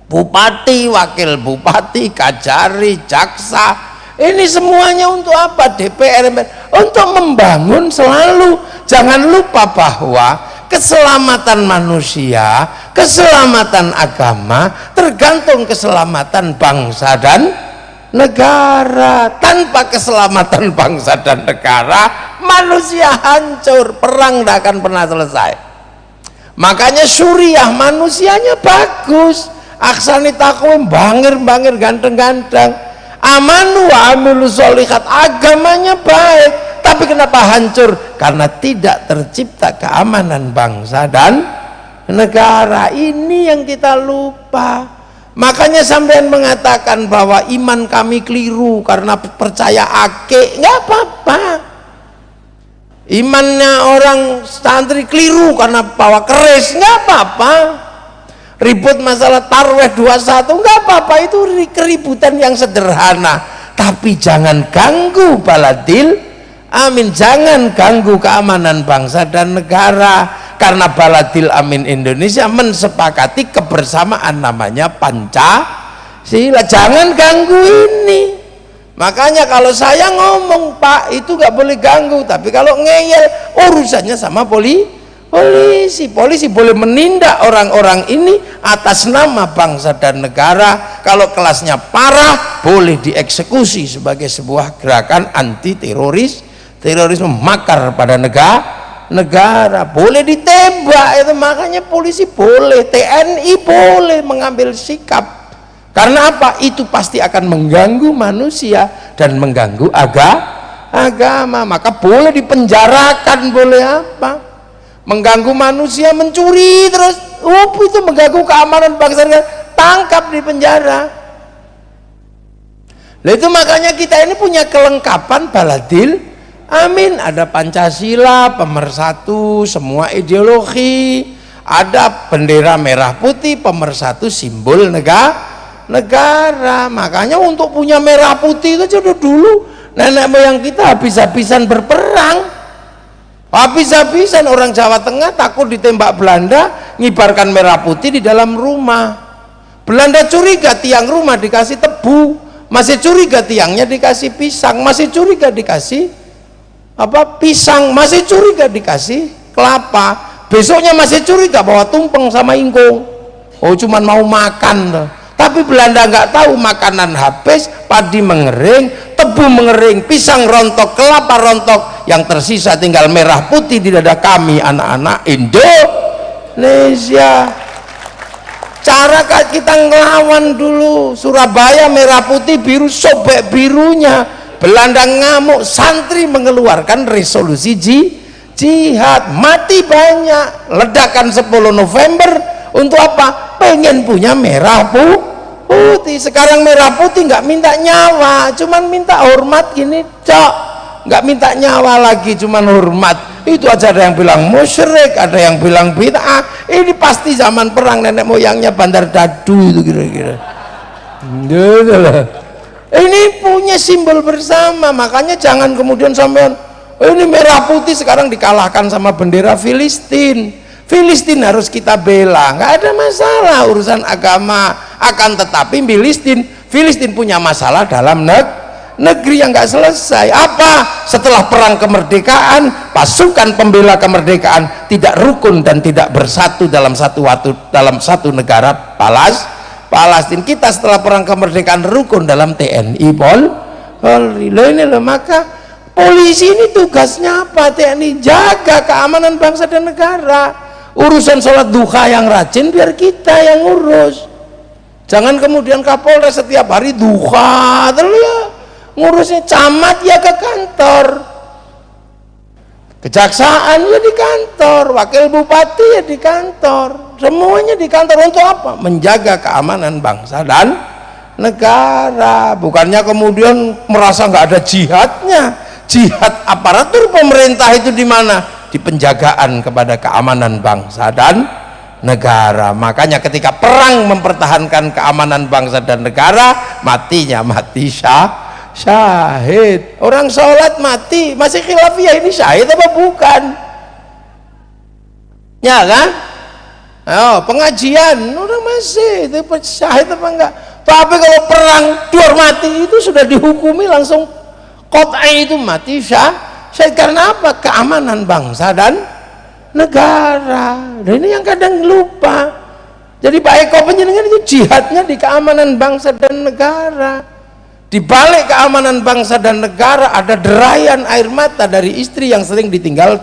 bupati, wakil bupati, kajari, jaksa, ini semuanya untuk apa? DPR, untuk membangun selalu. Jangan lupa bahwa keselamatan manusia, keselamatan agama tergantung keselamatan bangsa dan negara. Tanpa keselamatan bangsa dan negara, manusia hancur, perang tidak akan pernah selesai. Makanya suriah manusianya bagus, aksani takwim, bangir-bangir, ganteng-ganteng. Amanu wa amilus sholihat, agamanya baik, tapi kenapa hancur? Karena tidak tercipta keamanan bangsa dan negara. Ini yang kita lupa. Makanya sampean mengatakan bahwa iman kami keliru karena percaya ake, nggak apa-apa. Imannya orang santri keliru karena bawa keris, nggak apa-apa. Ribut masalah tarweh 21, nggak apa-apa, itu keributan yang sederhana. Tapi jangan ganggu baladil amin, jangan ganggu keamanan bangsa dan negara. Karena baladil amin Indonesia mensepakati kebersamaan namanya Pancasila. Jangan ganggu ini. Makanya kalau saya ngomong, Pak, itu nggak boleh ganggu, tapi kalau ngeyel urusannya sama polisi boleh menindak orang-orang ini atas nama bangsa dan negara. Kalau kelasnya parah boleh dieksekusi sebagai sebuah gerakan anti terorisme, makar pada negara, boleh ditembak itu. Makanya polisi boleh, TNI boleh mengambil sikap. Karena apa? Itu pasti akan mengganggu manusia dan mengganggu agama. Maka boleh dipenjarakan, boleh apa? Mengganggu manusia, mencuri terus, itu mengganggu keamanan bangsa, tangkap di penjara. Nah, itu makanya kita ini punya kelengkapan baladil Amin. Ada Pancasila, pemersatu semua ideologi, ada bendera merah putih, pemersatu simbol negara. Makanya untuk punya merah putih itu sudah dulu nenek moyang kita habis-habisan berperang, habis-habisan. Orang Jawa Tengah takut ditembak Belanda, ngibarkan merah putih di dalam rumah. Belanda curiga tiang rumah dikasih tebu, masih curiga tiangnya dikasih pisang, masih curiga dikasih pisang, masih curiga dikasih kelapa, besoknya masih curiga bahwa tumpeng sama ingkung. Oh, cuman mau makan loh. Tapi Belanda nggak tahu makanan habis, padi mengering, tebu mengering, pisang rontok, kelapa rontok, yang tersisa tinggal merah putih di dada kami anak-anak Indonesia. Cara kita ngelawan dulu, Surabaya merah putih biru, sobek birunya. Belanda ngamuk, santri mengeluarkan resolusi jihad, mati banyak. Ledakan 10 November untuk apa? Pengen punya merah putih. Sekarang merah putih nggak minta nyawa, cuman minta hormat gini, cok. Nggak minta nyawa lagi, cuman hormat. Itu aja ada yang bilang musyrik, ada yang bilang bid'ah. Ini pasti zaman perang nenek moyangnya Bandar Dadu itu kira-kira. Gitu loh. Ini punya simbol bersama, makanya jangan kemudian sampean ini merah putih sekarang dikalahkan sama bendera Filistin. Filistin harus kita bela, nggak ada masalah urusan agama. Akan tetapi Filistin punya masalah dalam negeri yang nggak selesai. Apa? Setelah perang kemerdekaan, pasukan pembela kemerdekaan tidak rukun dan tidak bersatu dalam satu negara Palestina. Kita setelah perang kemerdekaan rukun dalam TNI Polri. Ini loh, maka polisi ini tugasnya apa? TNI jaga keamanan bangsa dan negara. Urusan sholat duha yang rajin biar kita yang urus. Jangan kemudian Kapolres setiap hari duha terus ya ngurusnya. Camat ya ke kantor, kejaksaan ya di kantor, wakil bupati ya di kantor, semuanya di kantor. Untuk apa? Menjaga keamanan bangsa dan negara. Bukannya kemudian merasa nggak ada jihadnya. Jihad aparatur pemerintah itu di mana? Di penjagaan kepada keamanan bangsa dan negara. Makanya ketika perang mempertahankan keamanan bangsa dan negara, matinya mati syahid. Orang sholat mati masih khilafiyah, ini syahid apa bukan? Ya kan? Oh, pengajian orang masih itu syahid apa enggak? Tapi kalau perang dihormati itu sudah dihukumi langsung qat'i, itu mati syahid. Karena apa? Keamanan bangsa dan negara. Dan ini yang kadang lupa. Jadi Pak Eko penjenengan itu jihadnya di keamanan bangsa dan negara. Di balik keamanan bangsa dan negara ada derayan air mata dari istri yang sering ditinggal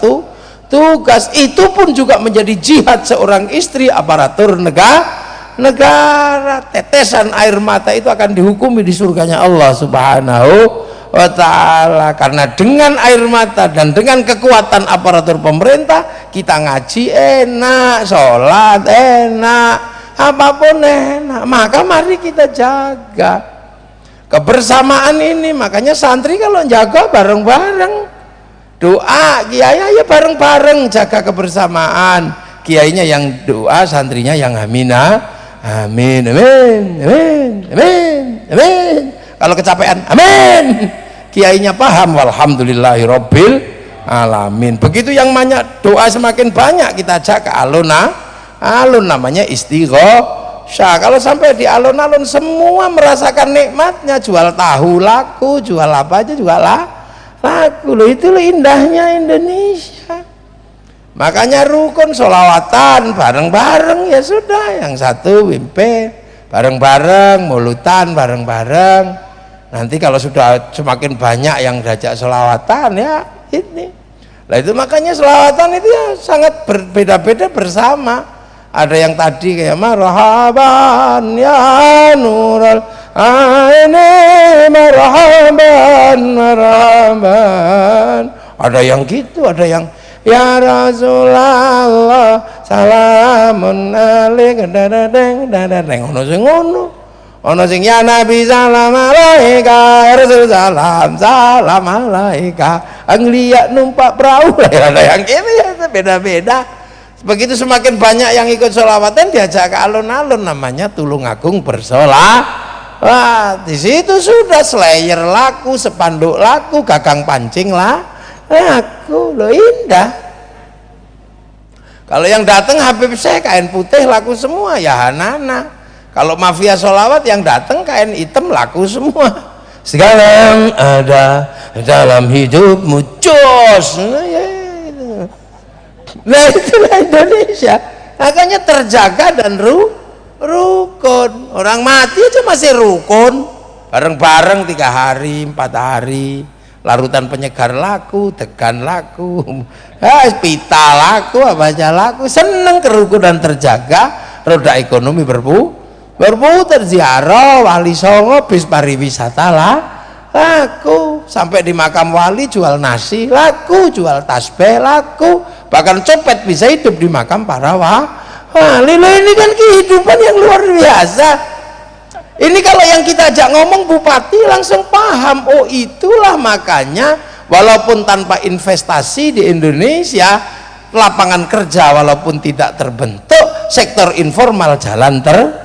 tugas. Itu pun juga menjadi jihad seorang istri aparatur negara. Tetesan air mata itu akan dihukumi di surganya Allah Subhanahu wa ta'ala. Karena dengan air mata dan dengan kekuatan aparatur pemerintah kita ngaji enak, sholat enak, apapun enak. Maka mari kita jaga kebersamaan ini. Makanya santri kalau jaga bareng-bareng, doa kiai ya bareng-bareng, jaga kebersamaan. Kiainya yang doa, santrinya yang amina, amin amin amin amin amin. Kalau kecapean amin, kiainya paham walhamdulillahirabbil alamin. Begitu yang banyak doa semakin banyak kita ajak ke alun namanya istighosah. Kalau sampai di alun-alun semua merasakan nikmatnya, jual tahu laku, jual apa aja juga laku. Loh, itu loh indahnya Indonesia. Makanya rukun sholawatan bareng-bareng, ya sudah, yang satu pimpin bareng-bareng, mulutan bareng-bareng. Nanti kalau sudah semakin banyak yang diajak sholawatan, ya ini. Nah itu makanya sholawatan itu ya sangat berbeda-beda bersama. Ada yang tadi kayak marhaban ya nural aini marhaban marhaban. Ada yang gitu, ada yang ya Rasulullah salamun alaik dadadeng dadadeng ngono sing ngono. Ono sing ya Nabi salam alaika, ya Rasul salam alaika. Anglia numpak perahu lah, ada yang ini ya beda-beda. Begitu semakin banyak yang ikut sholawatan diajak ke alun-alun, namanya Tulungagung bersolawat. Wah, di situ sudah slayer laku, sepanduk laku, gagang pancing lah laku, lo indah. Kalau yang datang Habib Syekh kain putih laku semua ya Hanana. Kalau mafia sholawat yang datang kain hitam laku semua. Sekarang ada dalam hidupmu jos. Nah itulah Indonesia. Makanya terjaga dan rukun. Orang mati aja masih rukun. Bareng-bareng 3 hari, 4 hari. Larutan penyegar laku, degan laku, pita laku, apa aja laku. Seneng kerukunan terjaga. Roda ekonomi berputar, ziarah wali songo bis pariwisata lah laku, sampai di makam wali jual nasi laku, jual tasbih laku, bahkan copet bisa hidup di makam para wali. Ini kan kehidupan yang luar biasa. Ini kalau yang kita ajak ngomong bupati langsung paham. Oh itulah makanya walaupun tanpa investasi di Indonesia, lapangan kerja walaupun tidak terbentuk, sektor informal jalan terus.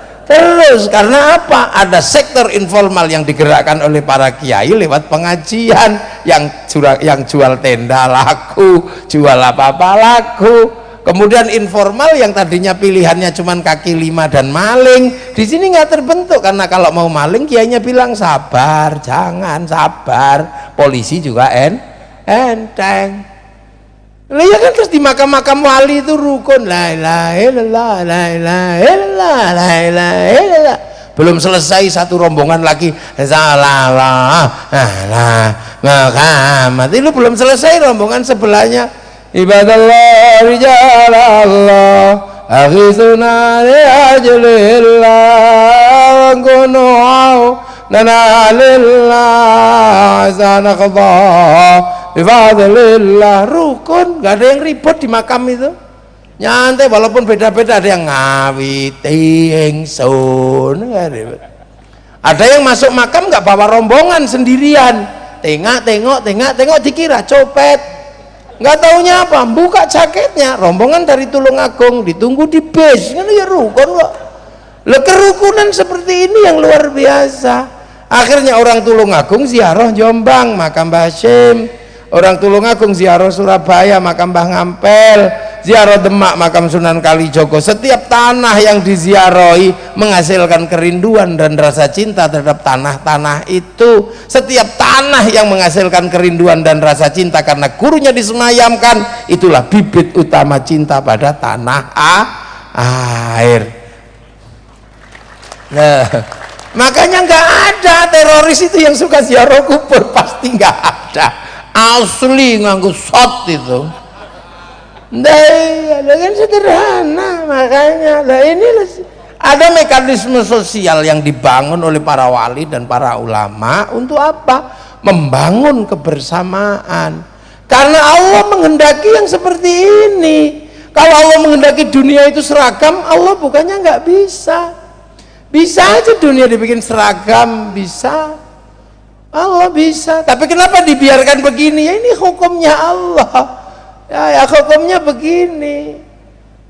Karena apa? Ada sektor informal yang digerakkan oleh para kiai lewat pengajian, yang jual tenda laku, jual apa-apa laku. Kemudian informal yang tadinya pilihannya cuman kaki 5 dan maling, di sini nggak terbentuk, karena kalau mau maling kiainya bilang sabar, jangan sabar, polisi juga enteng. Lah ya kan, terus di makam-makam wali itu rukun, la ilaha illallah, la ilaha illallah, la ilaha illallah. Belum selesai satu rombongan lagi, salallah Muhammad. Itu belum selesai rombongan sebelahnya. Ibadallah rijalallah aghithuna li ajlillah kunu'au nanalillah sanaqdha bifadlillah. Rukun, gak ada yang ribut di makam itu, nyantai, walaupun beda-beda. Ada yang ngawiti ingsun, ada yang masuk makam gak bawa rombongan, sendirian, tengok dikira copet. Nggak taunya apa, buka jaketnya rombongan dari Tulungagung, ditunggu di bis, kan ya rukun kok. Kerukunan seperti ini yang luar biasa. Akhirnya orang Tulungagung ziarah Jombang makam Mbah Hasyim, orang Tulungagung ziarah Surabaya makam Mbah Ngampel, ziarah Demak makam Sunan Kalijogo. Setiap tanah yang diziarahi menghasilkan kerinduan dan rasa cinta terhadap tanah-tanah itu. Setiap tanah yang menghasilkan kerinduan dan rasa cinta karena gurunya disemayamkan, itulah bibit utama cinta pada tanah air. Nah, makanya nggak ada teroris itu yang suka ziarah kubur, pasti nggak ada. Asli nganggo shot itu. Nah, kan sederhana. Makanya ini ada mekanisme sosial yang dibangun oleh para wali dan para ulama untuk apa? Membangun kebersamaan. Karena Allah menghendaki yang seperti ini. Kalau Allah menghendaki dunia itu seragam, Allah bukannya nggak bisa. Bisa aja dunia dibikin seragam, bisa. Allah bisa. Tapi kenapa dibiarkan begini? Ya ini hukumnya Allah. Ya hukumnya begini.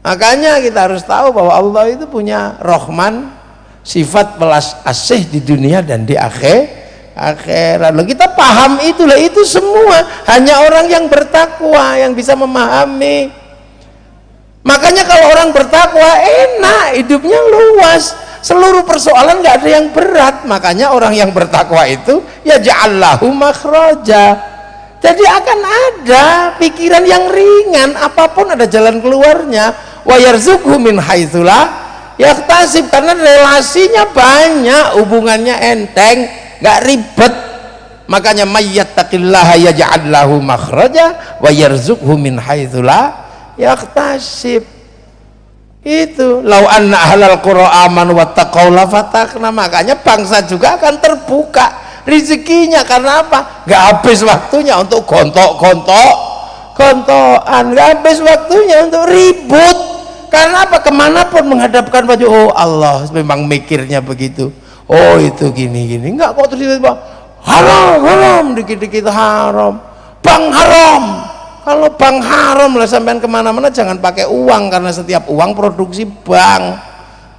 Makanya kita harus tahu bahwa Allah itu punya Rahman, sifat belas asih di dunia dan di akhirat. Lalu kita paham itulah, itu semua hanya orang yang bertakwa yang bisa memahami. Makanya kalau orang bertakwa enak, hidupnya luas, seluruh persoalan nggak ada yang berat. Makanya orang yang bertakwa itu ya ja'allahu makhraja. Jadi akan ada pikiran yang ringan, apapun ada jalan keluarnya. Wa yarzuqhu min haitsu la yahtasib, karena relasinya banyak, hubungannya enteng, nggak ribet. Makanya mayyattaqillaha yaj'al lahu makhraja wa yarzuqhu min haitsu la yahtasib. Itu lau anna ahlal qura amanu wattaqau la fatahna. Makanya bangsa juga akan terbuka rezekinya. Karena apa? Gak habis waktunya untuk gontokan, gak habis waktunya untuk ribut. Karena apa? Kemanapun menghadapkan baju, oh Allah memang mikirnya begitu. oh itu gini-gini, enggak kok terus tiba-tiba haram, dikit-dikit haram, bank haram. Kalau bank haram lah sampean kemana-mana jangan pakai uang, karena setiap uang produksi bank.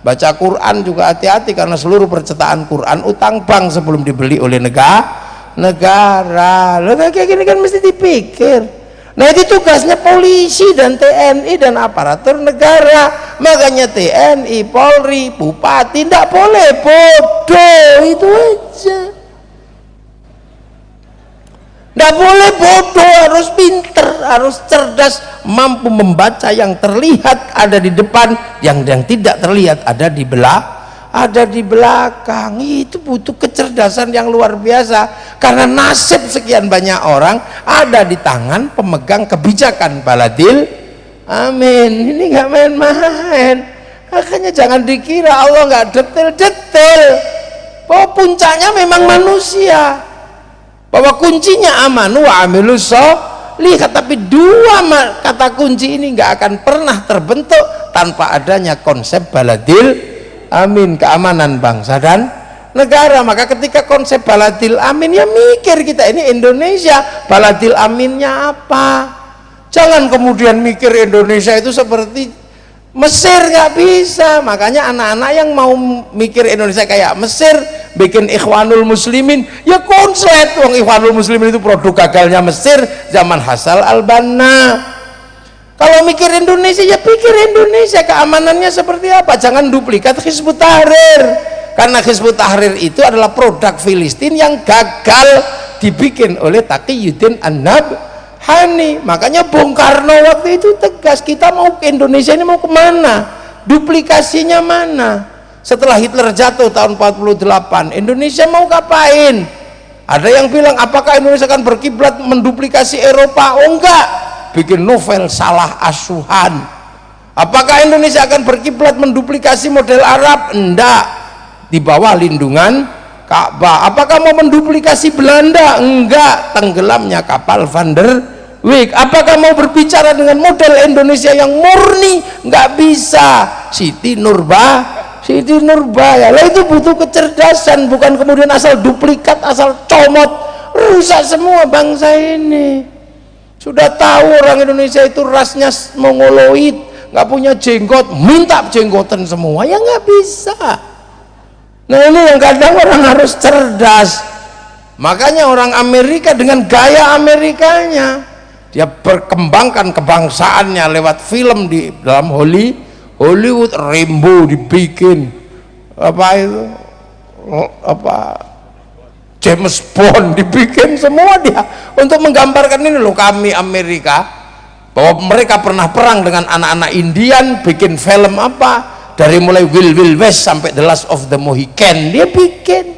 Baca Quran juga hati-hati, karena seluruh percetakan Quran utang bank sebelum dibeli oleh negara. Loh, kayak gini kan mesti dipikir. Nah itu tugasnya polisi dan TNI dan aparatur negara. Makanya TNI, Polri, Bupati tidak boleh bodoh, itu aja. Tidak boleh bodoh, harus pinter, harus cerdas, mampu membaca yang terlihat ada di depan, yang tidak terlihat ada di belakang. Itu butuh kecerdasan yang luar biasa, karena nasib sekian banyak orang ada di tangan pemegang kebijakan baladil amin. Ini nggak main-main. Makanya jangan dikira Allah nggak detail-detail, bahwa puncaknya memang manusia, bahwa kuncinya amanu wa amilus sholihat. Tapi dua kata kunci ini nggak akan pernah terbentuk tanpa adanya konsep baladil amin, keamanan bangsa dan negara. Maka ketika konsep baladil amin, ya mikir kita ini Indonesia, baladil aminnya apa. Jangan kemudian mikir Indonesia itu seperti Mesir, nggak bisa. Makanya anak-anak yang mau mikir Indonesia kayak Mesir, bikin Ikhwanul Muslimin, ya konslet. Wong Ikhwanul Muslimin itu produk gagalnya Mesir zaman Hasal al-Banna. Kalau mikir Indonesia, ya pikir Indonesia, keamanannya seperti apa. Jangan duplikat Hizbut Tahrir, karena Hizbut Tahrir itu adalah produk Filistin yang gagal dibikin oleh Taqiyuddin An-Nabhani. Makanya Bung Karno waktu itu tegas, kita mau ke Indonesia ini mau kemana, duplikasinya mana. Setelah Hitler jatuh tahun 48, Indonesia mau ngapain? Ada yang bilang apakah Indonesia akan berkiblat menduplikasi Eropa? Oh enggak, bikin novel salah asuhan. Apakah Indonesia akan berkiblat menduplikasi model Arab? Enggak, di bawah lindungan Ka'bah. Apakah mau menduplikasi Belanda? Enggak, tenggelamnya kapal Van der Wijk. Apakah mau berbicara dengan model Indonesia yang murni? Enggak bisa. Siti Nurbaya lah, itu butuh kecerdasan, bukan kemudian asal duplikat, asal comot, rusak semua bangsa ini. Sudah tahu orang Indonesia itu rasnya mongoloid, nggak punya jenggot, minta jenggotan semua, ya nggak bisa. Nah ini yang kadang orang harus cerdas. Makanya orang Amerika dengan gaya Amerikanya, dia berkembangkan kebangsaannya lewat film di dalam Hollywood. Rainbow dibikin, James Bond dibikin, semua dia untuk menggambarkan ini loh, kami Amerika, bahwa mereka pernah perang dengan anak-anak Indian, bikin film dari mulai Wild West sampai The Last of the Mohican dia bikin.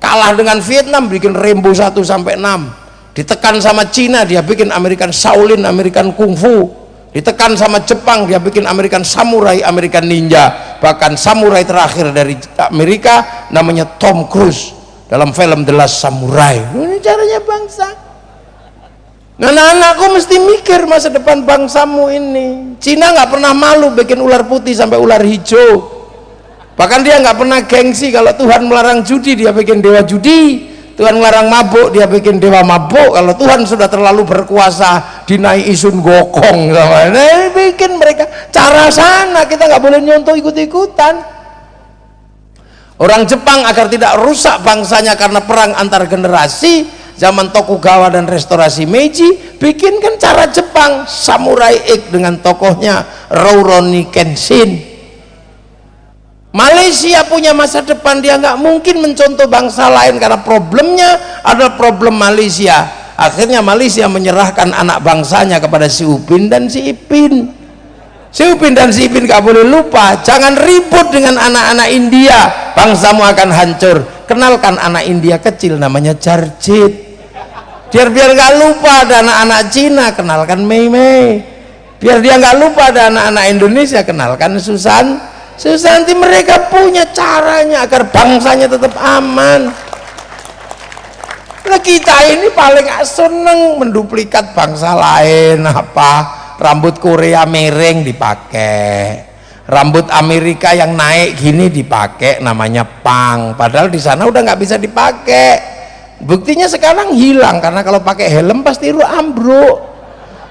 Kalah dengan Vietnam, bikin Rainbow 1 sampai 6. Ditekan sama Cina, dia bikin American Shaolin, American Kung Fu. Ditekan sama Jepang, dia bikin American Samurai, American Ninja. Bahkan samurai terakhir dari Amerika namanya Tom Cruise dalam film The Last Samurai. Ini caranya bangsa. Nah, anak-anakku mesti mikir masa depan bangsamu ini. Cina nggak pernah malu bikin ular putih sampai ular hijau. Bahkan dia nggak pernah gengsi kalau Tuhan melarang judi, dia bikin dewa judi. Tuhan melarang mabuk, dia bikin dewa mabuk. Kalau Tuhan sudah terlalu berkuasa, dinai Sun Gokong. Nah, bikin mereka cara sana, kita nggak boleh nyontoh ikut-ikutan. Orang Jepang agar tidak rusak bangsanya karena perang antar generasi zaman Tokugawa dan restorasi Meiji, bikinkan cara Jepang, Samurai X dengan tokohnya Rurouni Kenshin. Malaysia punya masa depan, dia nggak mungkin mencontoh bangsa lain karena problemnya adalah problem Malaysia. Akhirnya Malaysia menyerahkan anak bangsanya kepada si Upin dan si Ipin. Si Upin dan si Ipin gak boleh lupa, jangan ribut dengan anak-anak India, bangsamu akan hancur. Kenalkan anak India kecil namanya Jarjit, biar gak lupa ada anak-anak Cina, kenalkan Mei Mei. Biar dia gak lupa ada anak-anak Indonesia, kenalkan Susanti. Mereka punya caranya agar bangsanya tetap aman. Nah, kita ini paling seneng menduplikat bangsa lain, rambut Korea miring dipakai, Rambut Amerika yang naik gini dipakai namanya pang, padahal di sana udah nggak bisa dipakai. Buktinya sekarang hilang karena kalau pakai helm pasti ambruk.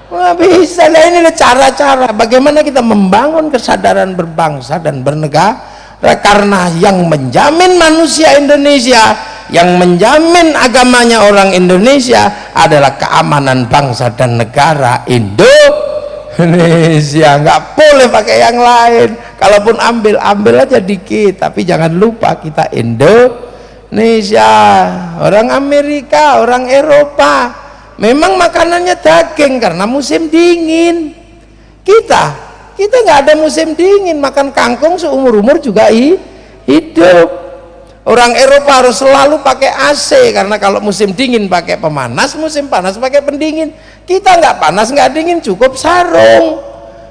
Nggak bisa. Nah ini cara-cara bagaimana kita membangun kesadaran berbangsa dan bernegara, karena yang menjamin manusia Indonesia, yang menjamin agamanya orang Indonesia adalah keamanan bangsa dan negara Indonesia. Nggak boleh pakai yang lain. Kalaupun ambil aja dikit, tapi jangan lupa kita Indonesia. Orang Amerika, orang Eropa memang makanannya daging karena musim dingin. Kita nggak ada musim dingin, makan kangkung seumur-umur juga hidup. Orang Eropa harus selalu pakai AC karena kalau musim dingin pakai pemanas, musim panas pakai pendingin. Kita nggak panas nggak dingin, cukup sarung.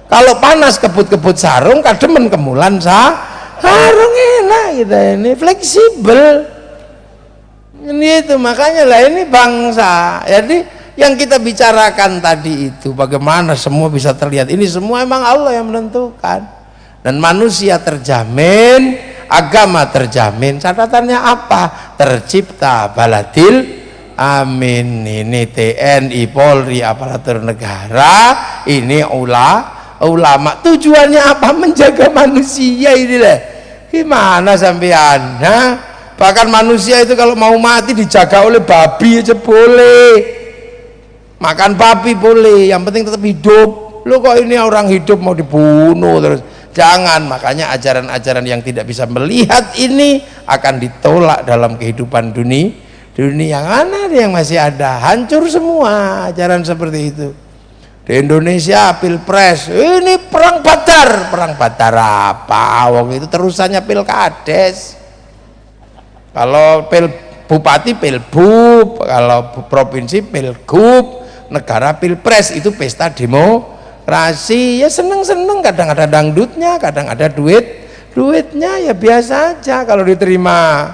Kalau panas kebut-kebut sarung, kademen kemulan sarung, enak kita ini, fleksibel. Ini itu makanya lah ini bangsa. Jadi yang kita bicarakan tadi itu bagaimana semua bisa terlihat, ini semua emang Allah yang menentukan, dan manusia terjamin, agama terjamin. Catatannya apa? Tercipta baladil amin. Ini TNI, Polri, aparatur negara, ini ulama. Tujuannya apa? Menjaga manusia ini deh. Gimana sampean? Bahkan manusia itu kalau mau mati dijaga oleh babi aja boleh. Makan babi boleh, yang penting tetap hidup. Lo kok ini orang hidup mau dibunuh terus? Jangan. Makanya ajaran-ajaran yang tidak bisa melihat ini akan ditolak dalam kehidupan dunia yang mana yang masih ada. Hancur semua ajaran seperti itu. Di Indonesia pilpres ini perang badar apa? Wong itu terusannya pilkades. Kalau bupati pilbub, kalau provinsi pilgub, negara pilpres, itu pesta demokrasi. Ya seneng-seneng, kadang ada dangdutnya, kadang ada duitnya, ya biasa aja. Kalau diterima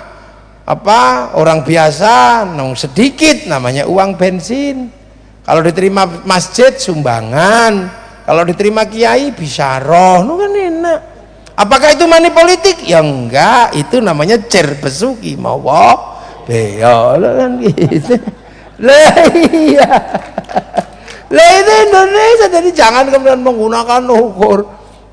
orang biasa sedikit, namanya uang bensin. Kalau diterima masjid sumbangan, kalau diterima kiai bisyarah, kan enak. Apakah itu money politik? Ya enggak, itu namanya cer besuki mawa beo kan gitu. Lah iya. Lah itu Indonesia, jadi jangan kemudian menggunakan ukur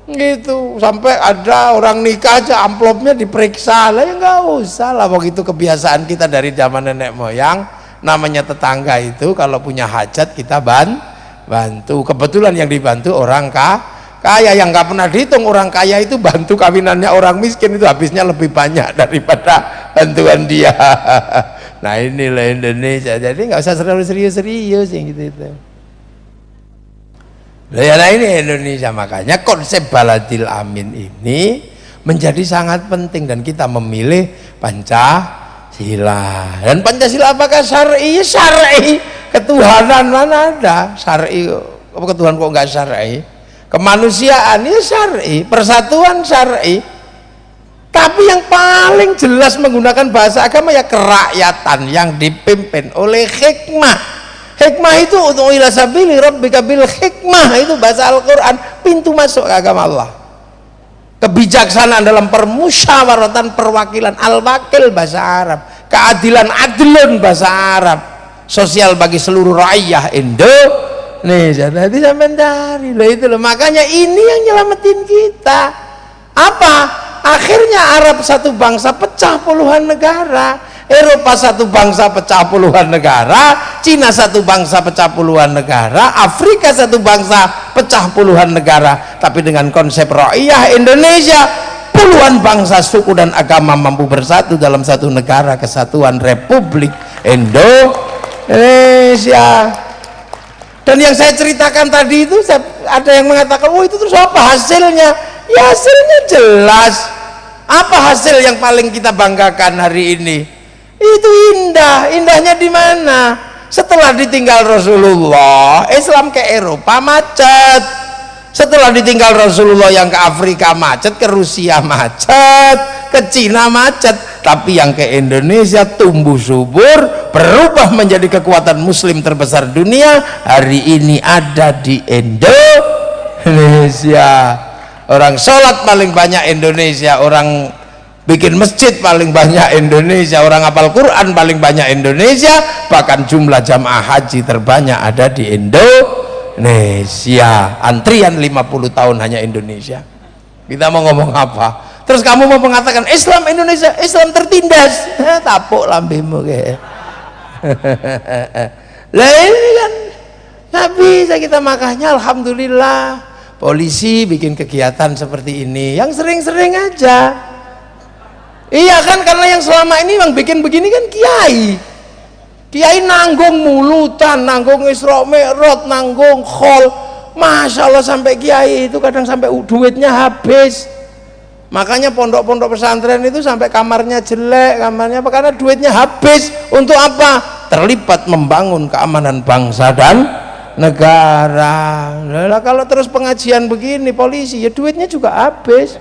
gitu sampai ada orang nikah aja amplopnya diperiksa. Lah ya enggak usah lah, begitu kebiasaan kita dari zaman nenek moyang. Namanya tetangga itu kalau punya hajat kita bantu. Kebetulan yang dibantu orang kaya, yang nggak pernah dihitung orang kaya itu bantu kawinannya orang miskin itu habisnya lebih banyak daripada bantuan dia. Nah inilah Indonesia, jadi nggak usah serius-serius yang gitu. Nah ini Indonesia, makanya konsep baladil amin ini menjadi sangat penting, dan kita memilih Pancasila. Dan Pancasila apakah syar'i? Syar'i. Ketuhanan mana ada syar'i? Ketuhanan kok nggak syar'i? Kemanusiaan ya syar'i, persatuan syar'i. Tapi yang paling jelas menggunakan bahasa agama ya kerakyatan yang dipimpin oleh hikmah. Hikmah itu untuk ila sabili rabbika bil hikmah, itu bahasa Al-Qur'an, pintu masuk ke agama Allah. Kebijaksanaan dalam permusyawaratan perwakilan, al-wakil bahasa Arab, keadilan adlun bahasa Arab, sosial bagi seluruh rakyat Indonesia. Jadi sampai dari itu loh, makanya ini yang nyelamatin kita. Apa? Akhirnya Arab satu bangsa pecah puluhan negara, Eropa satu bangsa pecah puluhan negara, Cina satu bangsa pecah puluhan negara, Afrika satu bangsa pecah puluhan negara. Tapi dengan konsep Ra'iyah Indonesia, puluhan bangsa, suku dan agama mampu bersatu dalam satu negara kesatuan Republik Indonesia. Dan yang saya ceritakan tadi itu, ada yang mengatakan, oh itu terus apa hasilnya? Ya hasilnya jelas. Apa hasil yang paling kita banggakan hari ini? Itu indah. Indahnya di mana? Setelah ditinggal Rasulullah, Islam ke Eropa macet. Setelah ditinggal Rasulullah, yang ke Afrika macet, ke Rusia macet, ke Cina macet. Tapi yang ke Indonesia tumbuh subur, berubah menjadi kekuatan muslim terbesar dunia. Hari ini ada di Indonesia. orang sholat paling banyak Indonesia, orang bikin masjid paling banyak Indonesia, orang hafal Quran paling banyak Indonesia, bahkan jumlah jamaah haji terbanyak ada di Indonesia. Antrian 50 tahun hanya Indonesia. Kita mau ngomong apa? Terus kamu mau mengatakan Islam Indonesia, Islam tertindas, tapuk lambemu kayak. Lah ini kan nggak bisa kita, makanya alhamdulillah polisi bikin kegiatan seperti ini yang sering-sering aja. Iya kan, karena yang selama ini yang bikin begini kan kiai nanggung mulutan, nanggung Isra Mi'raj, nanggung khol, Masya Allah, sampai kiai itu kadang sampai duitnya habis. Makanya pondok-pondok pesantren itu sampai kamarnya jelek, kamarnya apa? Karena duitnya habis. Untuk apa? Terlibat membangun keamanan bangsa dan negara. Nah, kalau terus pengajian begini polisi, ya duitnya juga habis.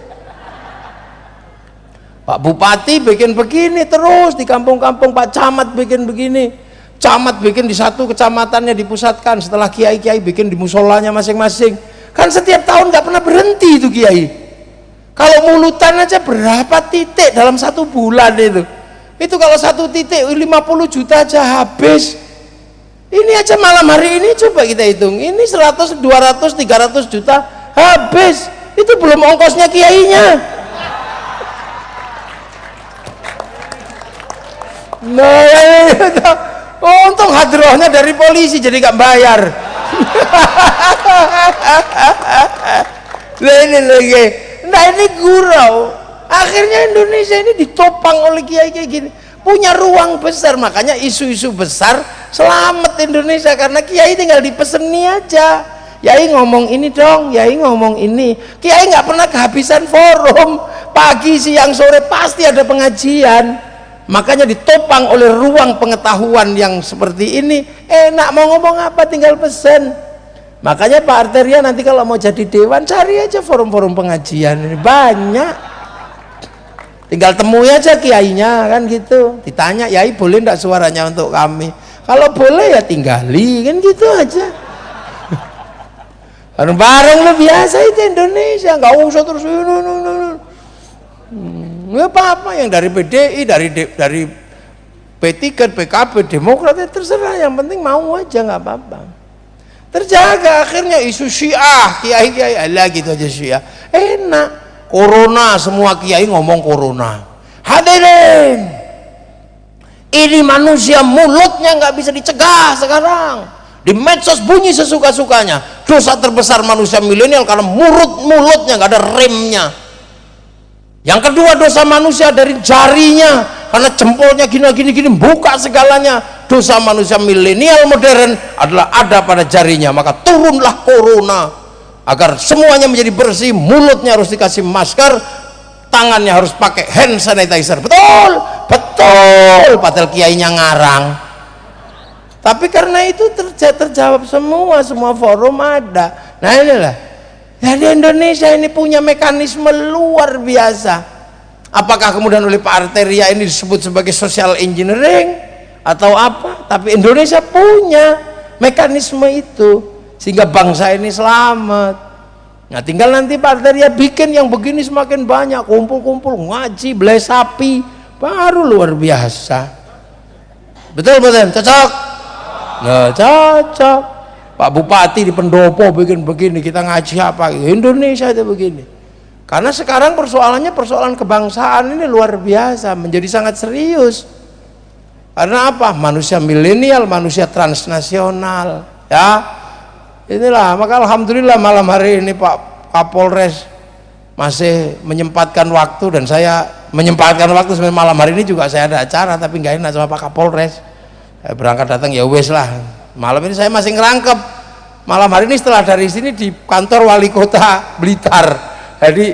Pak Bupati bikin begini terus di kampung-kampung, Pak Camat bikin begini, camat bikin di satu kecamatannya dipusatkan, setelah kiai-kiai bikin di musolanya masing-masing. Kan setiap tahun nggak pernah berhenti itu kiai. Kalau mulutan aja berapa titik dalam satu bulan itu kalau satu titik 50 juta aja habis. Ini aja malam hari ini coba kita hitung, ini 100, 200, 300 juta habis. Itu belum ongkosnya kiainya. Nah, untung hadrohnya dari polisi jadi gak bayar. Ini lagi. Nah ini gurau. Akhirnya Indonesia ini ditopang oleh kiai kayak gini. Punya ruang besar, makanya isu-isu besar selamat Indonesia, karena kiai tinggal dipeseni aja. Kiai ngomong ini dong, kiai ngomong ini. Kiai nggak pernah kehabisan forum. Pagi, siang, sore pasti ada pengajian. Makanya ditopang oleh ruang pengetahuan yang seperti ini. Enak mau ngomong apa tinggal pesen. Makanya Pak Arteria nanti kalau mau jadi dewan, cari aja forum-forum pengajian, ini banyak, tinggal temui aja kiainya kan gitu, ditanya yai boleh enggak suaranya untuk kami, kalau boleh ya tinggali kan gitu aja. Bareng-bareng lo biasa itu Indonesia, nggak usah terus nggak apa-apa, yang dari PDI, dari P3, PKB, Demokrat, terserah, yang penting mau aja, nggak apa-apa. Terjaga. Akhirnya isu Syiah, kiai-kiai gitu aja Syiah, enak. Corona, semua kiai ngomong corona. Hadirin, ini manusia mulutnya nggak bisa dicegah sekarang, di medsos bunyi sesuka-sukanya. Dosa terbesar manusia milenial karena mulutnya nggak ada remnya. Yang kedua, dosa manusia dari jarinya, karena jempolnya gini buka segalanya. Dosa manusia milenial modern adalah ada pada jarinya. Maka turunlah corona agar semuanya menjadi bersih. Mulutnya harus dikasih masker, tangannya harus pakai hand sanitizer. Betul, padahal kiainya ngarang. Tapi karena itu terjawab semua forum ada. Nah inilah, jadi Indonesia ini punya mekanisme luar biasa. Apakah kemudian oleh Pak Arteria ini disebut sebagai social engineering atau apa? Tapi Indonesia punya mekanisme itu sehingga bangsa ini selamat. Nah tinggal nanti Pak Arteria bikin yang begini semakin banyak, kumpul-kumpul ngaji, beli sapi, baru luar biasa. Betul, cocok? Nah, cocok. Pak Bupati di Pendopo bikin begini, kita ngaji apa? Indonesia itu begini. Karena sekarang persoalannya persoalan kebangsaan ini luar biasa, menjadi sangat serius. Karena apa? Manusia milenial, manusia transnasional, ya. Inilah, maka alhamdulillah malam hari ini Pak Kapolres masih menyempatkan waktu, dan saya menyempatkan waktu. Sebenarnya malam hari ini juga saya ada acara, tapi nggak enak sama Pak Kapolres. Saya berangkat datang, ya wes lah. Malam ini saya masih ngerangkep. Malam hari ini setelah dari sini di kantor wali kota Blitar. Jadi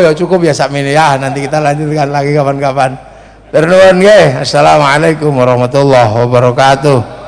ya cukup ya sakmene ya. Nanti kita lanjutkan lagi kapan-kapan. Assalamualaikum warahmatullahi wabarakatuh.